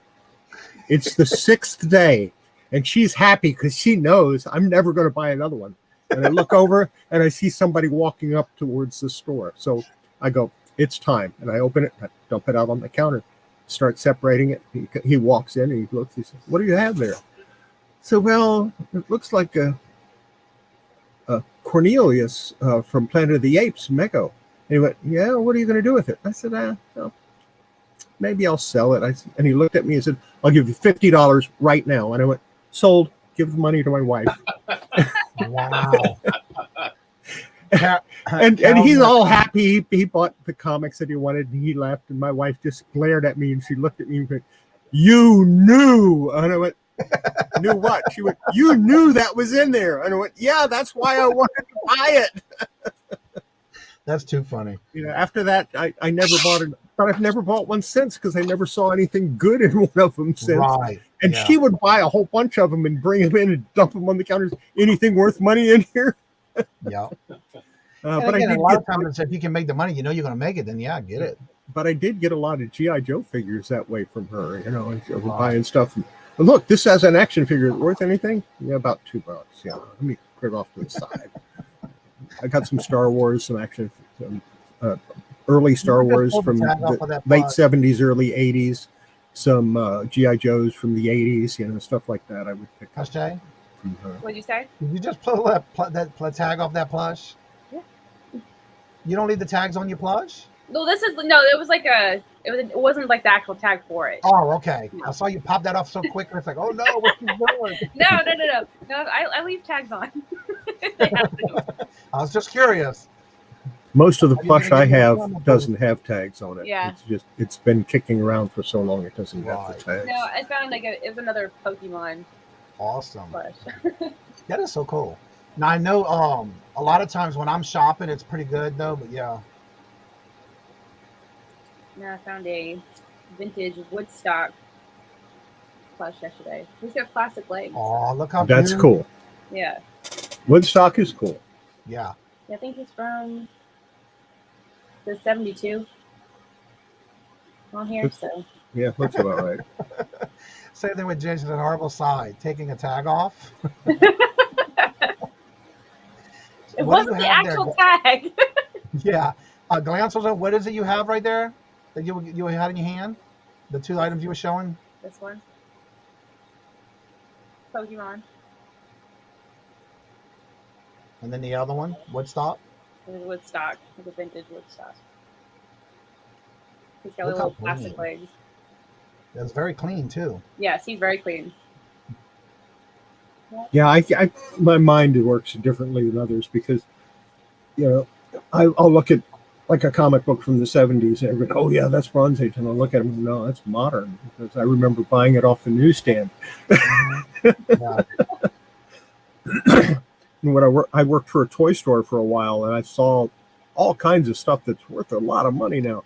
It's the 6th day, and she's happy because she knows I'm never going to buy another one. And I look over, and I see somebody walking up towards the store. So I go, "It's time." And I open it, I dump it out on the counter, start separating it. He walks in, and he looks, he says, "What do you have there?" So, "Well, it looks like a Cornelius from Planet of the Apes, Mego." And he went, "Yeah, what are you going to do with it?" I said, "Well, maybe I'll sell it." And he looked at me and said, "I'll give you $50 right now." And I went, "Sold. Give the money to my wife." Wow. And he's all happy. He bought the comics that he wanted, and he left. And my wife just glared at me, and she looked at me and went, "You knew." And I went, "Knew what?" She went, "You knew that was in there." And I went, "Yeah, that's why I wanted to buy it." That's too funny. After that, I never bought it. But I've never bought one since because I never saw anything good in one of them since. Right. And yeah. she would buy a whole bunch of them and bring them in and dump them on the counters. "Anything worth money in here?" Yeah. But again, I did a lot get, of times, if you can make the money, you're going to make it, then yeah, get it. but I did get a lot of G.I. Joe figures that way from her. Buying stuff. And, "Look, this has an action figure. Worth anything?" "Yeah, about $2. Yeah, let me put it off to the side." I got some Star Wars, some action, early Star Wars from the late 70s, early 80s. some GI Joes from the '80s, stuff like that. I would pick up Jay? from her. What'd you say? Did you just pull that tag off that plush? Yeah. You don't leave the tags on your plush? No, it was like it wasn't like the actual tag for it. Oh, okay. No. I saw you pop that off so quick. It's like, oh no, what's you doing? No. I leave tags on. They have to. I was just curious. Most of the plush I have doesn't have tags on it. Yeah. It's been kicking around for so long it doesn't have the tags. No, I found it was another Pokemon. Awesome. Plush. That is so cool. Now I know a lot of times when I'm shopping, it's pretty good though. But yeah. Now I found a vintage Woodstock plush yesterday. He's got plastic legs. Oh, look how That's cute. cool. Yeah. Woodstock is cool. Yeah. I think he's from the 72 on here. So Yeah, looks about right. Same thing with Jason's horrible side, taking a tag off. it wasn't the actual tag. Yeah. Glance was what is it you have right there that you had in your hand? The two items you were showing? This one. Pokemon. And then the other one, Woodstock? It was Woodstock, like a vintage Woodstock. He's got Look little how plastic clean. legs. It's very clean too. Yes, he's very clean. Yeah, I my mind works differently than others because, I'll look at like a comic book from the 70s and everybody, oh yeah, that's Bronze Age. And I'll look at them, no, that's modern because I remember buying it off the newsstand. And when I worked for a toy store for a while and I saw all kinds of stuff that's worth a lot of money now.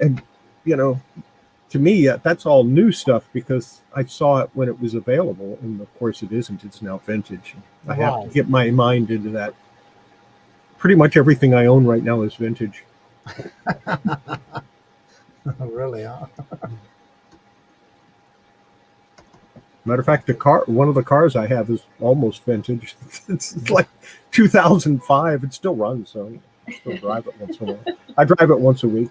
And, to me, that's all new stuff because I saw it when it was available. And of course it isn't. It's now vintage. I have to get my mind into that. Pretty much everything I own right now is vintage. Really, huh? Matter of fact, one of the cars I have is almost vintage. It's like 2005. It still runs, so I still drive it once in a while. I drive it once a week.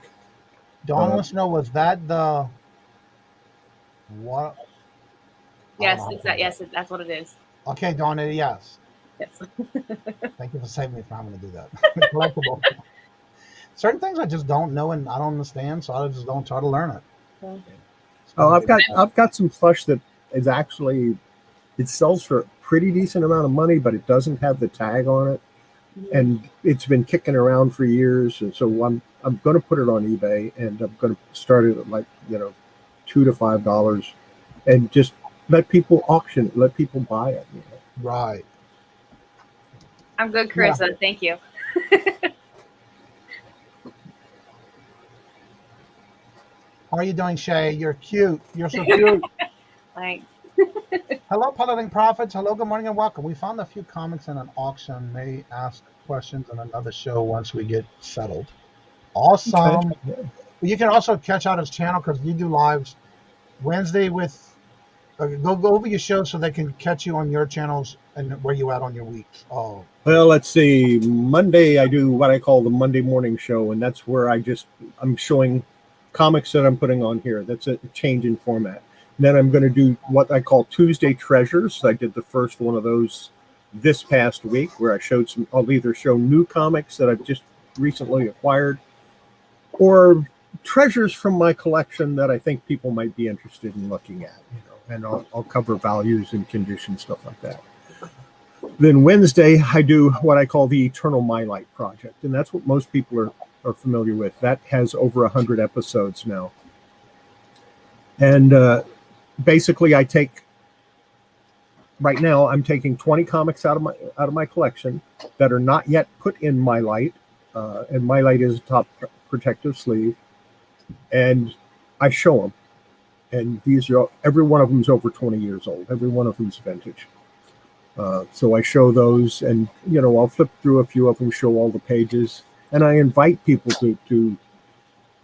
Dawn wants to know, was that the what? Yes, that's what it is. Okay, Dawn, yes. Yes. Thank you for saving me from having to do that. Collectible. Certain things I just don't know and I don't understand, so I just don't try to learn it. Okay. Oh, I've got some plush that is actually, it sells for a pretty decent amount of money, but it doesn't have the tag on it, and it's been kicking around for years. And so I'm going to put it on eBay, and I'm going to start it at like $2 to $5, and just let people auction it, let people buy it. Right. I'm good, Carissa. Yeah. Thank you. How are you doing, Shay? You're cute. You're so cute. Thanks. Hello, Piloting Profits. Hello, good morning, and welcome. We found a few comics in an auction. May ask questions on another show once we get settled. Awesome. Okay. You can also catch out his channel because you do lives Wednesday with. Go over your show so they can catch you on your channels and where you at on your weeks. Oh. Well, let's see. Monday I do what I call the Monday morning show, and that's where I'm showing comics that I'm putting on here. That's a change in format. And then I'm going to do what I call Tuesday Treasures. I did the first one of those this past week where I'll either show new comics that I've just recently acquired or treasures from my collection that I think people might be interested in looking at, and I'll cover values and condition, stuff like that. Then Wednesday, I do what I call the Eternal My Light Project, and that's what most people are familiar with. That has over 100 episodes now. And basically, right now, I'm taking 20 comics out of my collection that are not yet put in My Light, and My Light is a top protective sleeve, and I show them. And every one of them is over 20 years old. Every one of them is vintage. So I show those, and I'll flip through a few of them, show all the pages, and I invite people to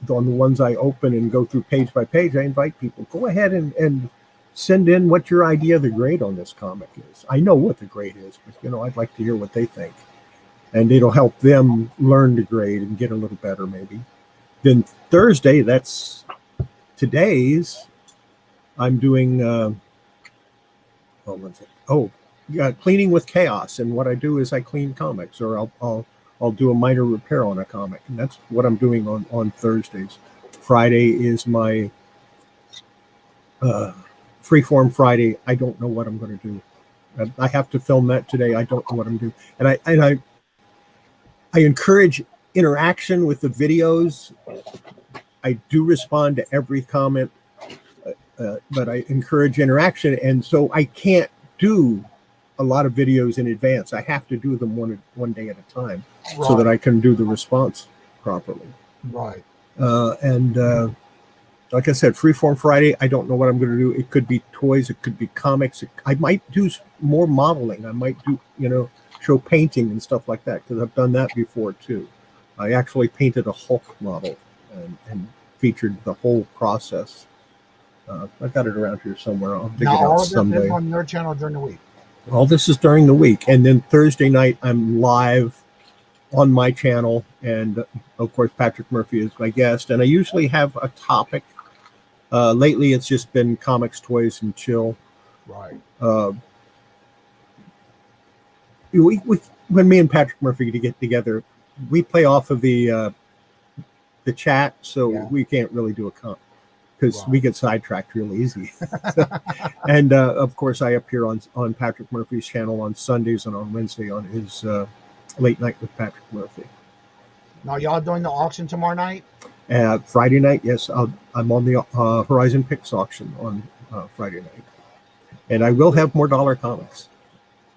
on the ones I open and go through page by page. I invite people, go ahead and send in what your idea of the grade on this comic is. I know what the grade is, but I'd like to hear what they think, and it'll help them learn to grade and get a little better maybe. Then Thursday, that's today's I'm doing cleaning with chaos, and what I do is I clean comics, or I'll do a minor repair on a comic, and that's what I'm doing on Thursdays. Friday is my Freeform Friday. I don't know what I'm going to do. I have to film that today. I don't know what I'm doing, and I encourage interaction with the videos. I do respond to every comment, but I encourage interaction, and so I can't do a lot of videos in advance. I have to do them one day at a time, so that I can do the response properly. Right. Like I said, Freeform Friday, I don't know what I'm going to do. It could be toys, it could be comics. I might do more modeling. I might do, show painting and stuff like that, because I've done that before too. I actually painted a Hulk model and featured the whole process. I've got it around here somewhere. I'll dig it out someday. All of this is on your channel during the week. All this is during the week, and then Thursday night I'm live on my channel, and of course Patrick Murphy is my guest, and I usually have a topic. Lately it's just been comics, toys, and chill. Right. When me and Patrick Murphy get together, we play off of the chat, so we can't really do a comp, because we get sidetracked real easy. And of course I appear on Patrick Murphy's channel on Sundays and on Wednesday on his Late Night with Patrick Murphy. Now, y'all doing the auction tomorrow night? Friday night, yes. I'm on the Horizon Picks auction on Friday night. And I will have more dollar comics.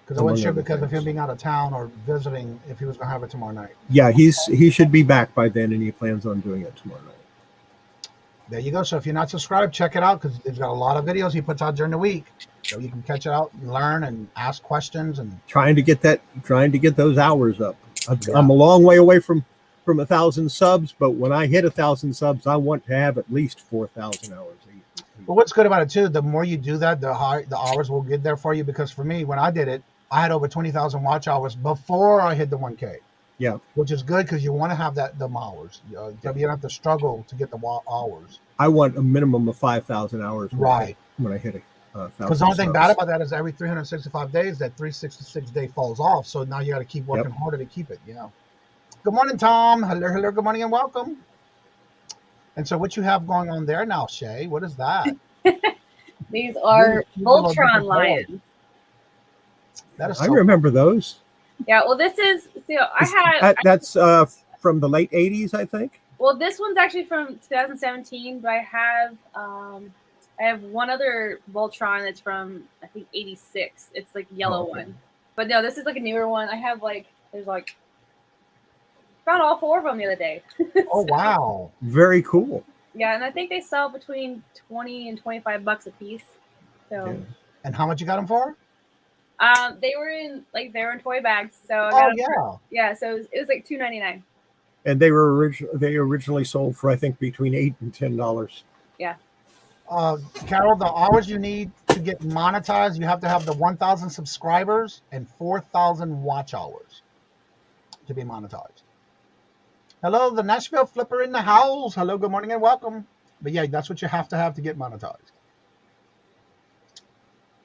Because I wasn't sure, because of him being out of town or visiting, if he was going to have it tomorrow night. Yeah, he should be back by then, and he plans on doing it tomorrow night. There you go. So if you're not subscribed, check it out, because he's got a lot of videos he puts out during the week. So you can catch it out and learn and ask questions. And trying to get those hours up. I'm a long way away from 1,000 subs, but when I hit 1,000 subs, I want to have at least 4,000 hours. But what's good about it too, the more you do that, the hours will get there for you. Because for me, when I did it, I had over 20,000 watch hours before I hit the 1K. Yeah, which is good, because you want to have them hours. You don't have to struggle to get the hours. I want a minimum of 5,000 hours. Right. When I hit it. Because the only thing bad about that is every 365 days, that 366 day falls off. So now you got to keep working harder to keep it. Good morning, Tom. Hello, good morning, and welcome. And so what you have going on there now, Shay? What is that? These are Voltron lions. That is I remember those. Yeah, well, this is, that's from the late 80s, I think. Well, this one's actually from 2017, but I have one other Voltron that's from, I think, 86. It's like yellow one. But no, this is like a newer one. I have found all 4 of them the other day. Oh, wow. Very cool. Yeah, and I think they sell between $20 and $25 a piece. So. Yeah. And how much you got them for? They were in toy bags. So I got so it was like $2.99. And they originally sold for, I think, between $8 and $10. Yeah. Carol, the hours you need to get monetized, you have to have the 1,000 subscribers and 4,000 watch hours to be monetized. Hello, the Nashville Flipper in the house. Hello, good morning, and welcome. But yeah, that's what you have to get monetized.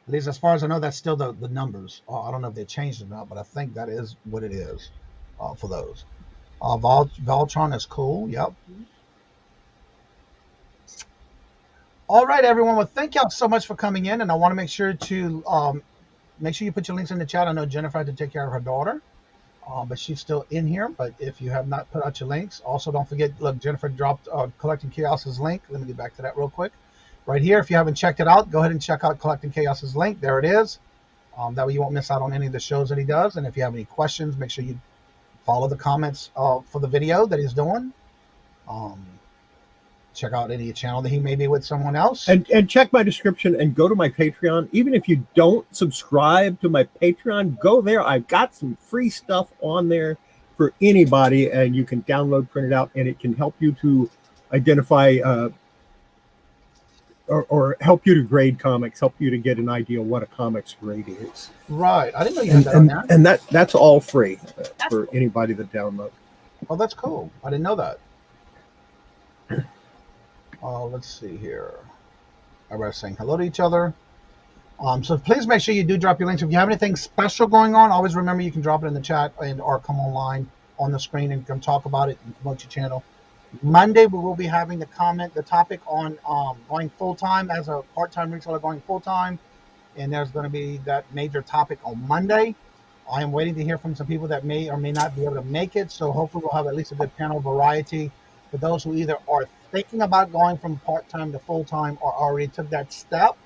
At least as far as I know, that's still the numbers. I don't know if they changed it or not, but I think that is what it is for those. Voltron is cool. Yep. All right, everyone. Well, thank y'all so much for coming in, and I want to make sure you put your links in the chat. I know Jennifer had to take care of her daughter, but she's still in here. But if you have not put out your links, also don't forget. Look, Jennifer dropped Collecting Chaos's link. Let me get back to that real quick. Right here, if you haven't checked it out, go ahead and check out Collecting Chaos's link. There it is. That way you won't miss out on any of the shows that he does. And if you have any questions, make sure you follow the comments for the video that he's doing. Check out any channel that he may be with someone else. And check my description and go to my Patreon. Even if you don't subscribe to my Patreon, go there. I've got some free stuff on there for anybody, and you can download, print it out, and it can help you to identify or help you to grade comics, help you to get an idea of what a comic's grade is. Right. I didn't know you had that on there. And that's all free for anybody to download. Oh, that's cool. I didn't know that. Let's see here. Everybody's saying hello to each other. So please make sure you do drop your links. If you have anything special going on, always remember you can drop it in the chat and or come online on the screen and come talk about it and promote your channel. Monday, we will be having the topic on going full-time as a part-time reseller going full-time. And there's going to be that major topic on Monday. I am waiting to hear from some people that may or may not be able to make it. So hopefully we'll have at least a good panel variety for those who either are thinking about going from part-time to full-time or already took that step.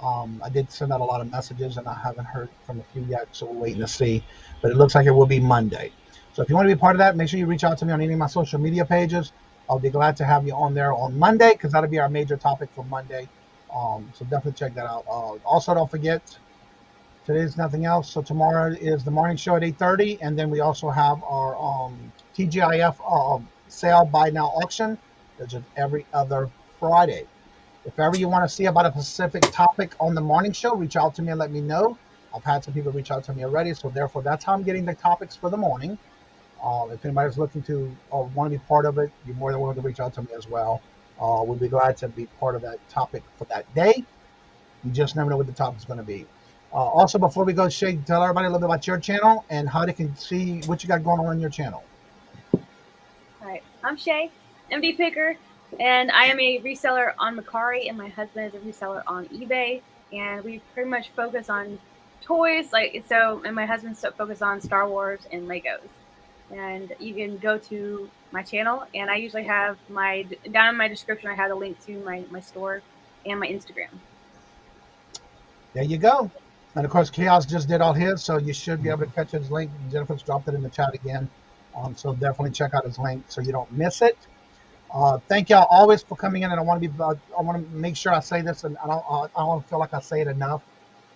I did send out a lot of messages and I haven't heard from a few yet, so we're waiting to see. But it looks like it will be Monday. So if you want to be part of that, make sure you reach out to me on any of my social media pages. I'll be glad to have you on there on Monday because that'll be our major topic for Monday. So definitely check that out. Also, don't forget, today's nothing else. So tomorrow is the morning show at 8:30, and then we also have our TGIF sale buy now auction, which is every other Friday. If ever you want to see about a specific topic on the morning show, reach out to me and let me know. I've had some people reach out to me already, so therefore that's how I'm getting the topics for the morning. If anybody's looking to or want to be part of it, you're more than willing to reach out to me as well. We'll be glad to be part of that topic for that day. You just never know what the topic's going to be. Also, before we go, Shay, tell everybody a little bit about your channel and how they can see what you got going on your channel. All right, I'm Shay, MD Picker, and I am a reseller on Mercari, and my husband is a reseller on eBay. And we pretty much focus on toys, and my husband's focused on Star Wars and Legos. And you can go to my channel, and I usually have down in my description, I have a link to my store and my Instagram. There you go. And of course, Chaos just did all his, so you should be able to catch his link. Jennifer's dropped it in the chat again. So definitely check out his link so you don't miss it. Thank y'all always for coming in, and I want to make sure I say this, and I don't feel like I say it enough.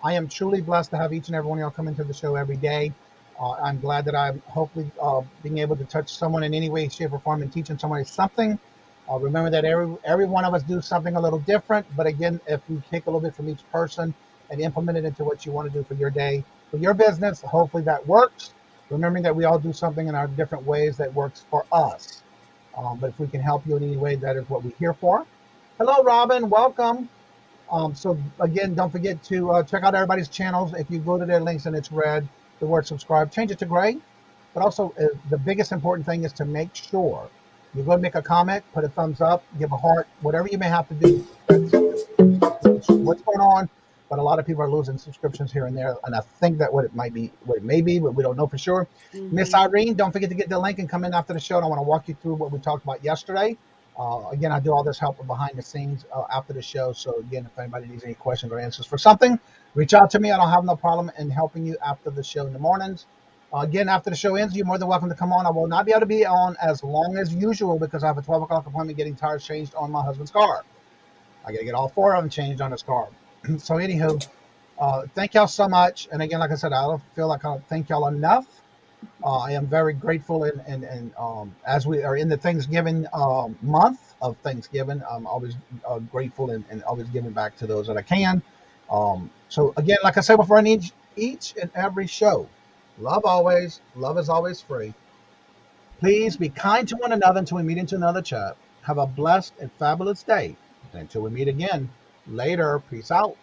I am truly blessed to have each and every one of y'all come into the show every day. I'm glad that I'm hopefully being able to touch someone in any way, shape, or form and teaching somebody something. Remember that every one of us do something a little different, but again, if we take a little bit from each person and implement it into what you want to do for your day, for your business, hopefully that works. Remembering that we all do something in our different ways that works for us. But if we can help you in any way, that is what we're here for. Hello, Robin. Welcome. So again, don't forget to check out everybody's channels. If you go to their links and it's red, the word subscribe, change it to gray. But also, the biggest important thing is to make sure you go and make a comment, put a thumbs up, give a heart, whatever you may have to do. That's what's going on. But a lot of people are losing subscriptions here and there, and I think that what it may be, but we don't know for sure. Miss Irene, don't forget to get the link and come in after the show. And I want to walk you through what we talked about yesterday. Again, I do all this help behind the scenes after the show. So again, if anybody needs any questions or answers for something, reach out to me. I don't have no problem in helping you after the show in the mornings. Again, after the show ends, you're more than welcome to come on. I will not be able to be on as long as usual because I have a 12 o'clock appointment getting tires changed on my husband's car. I got to get all 4 of them changed on his car. So anywho, thank y'all so much. And again, like I said, I don't feel like I thank y'all enough. I am very grateful, and as we are in the Thanksgiving month of Thanksgiving, I'm always grateful and always giving back to those that I can. So again, like I said before, I need each and every show. Love always. Love is always free. Please be kind to one another until we meet into another chat. Have a blessed and fabulous day. And until we meet again, later. Peace out.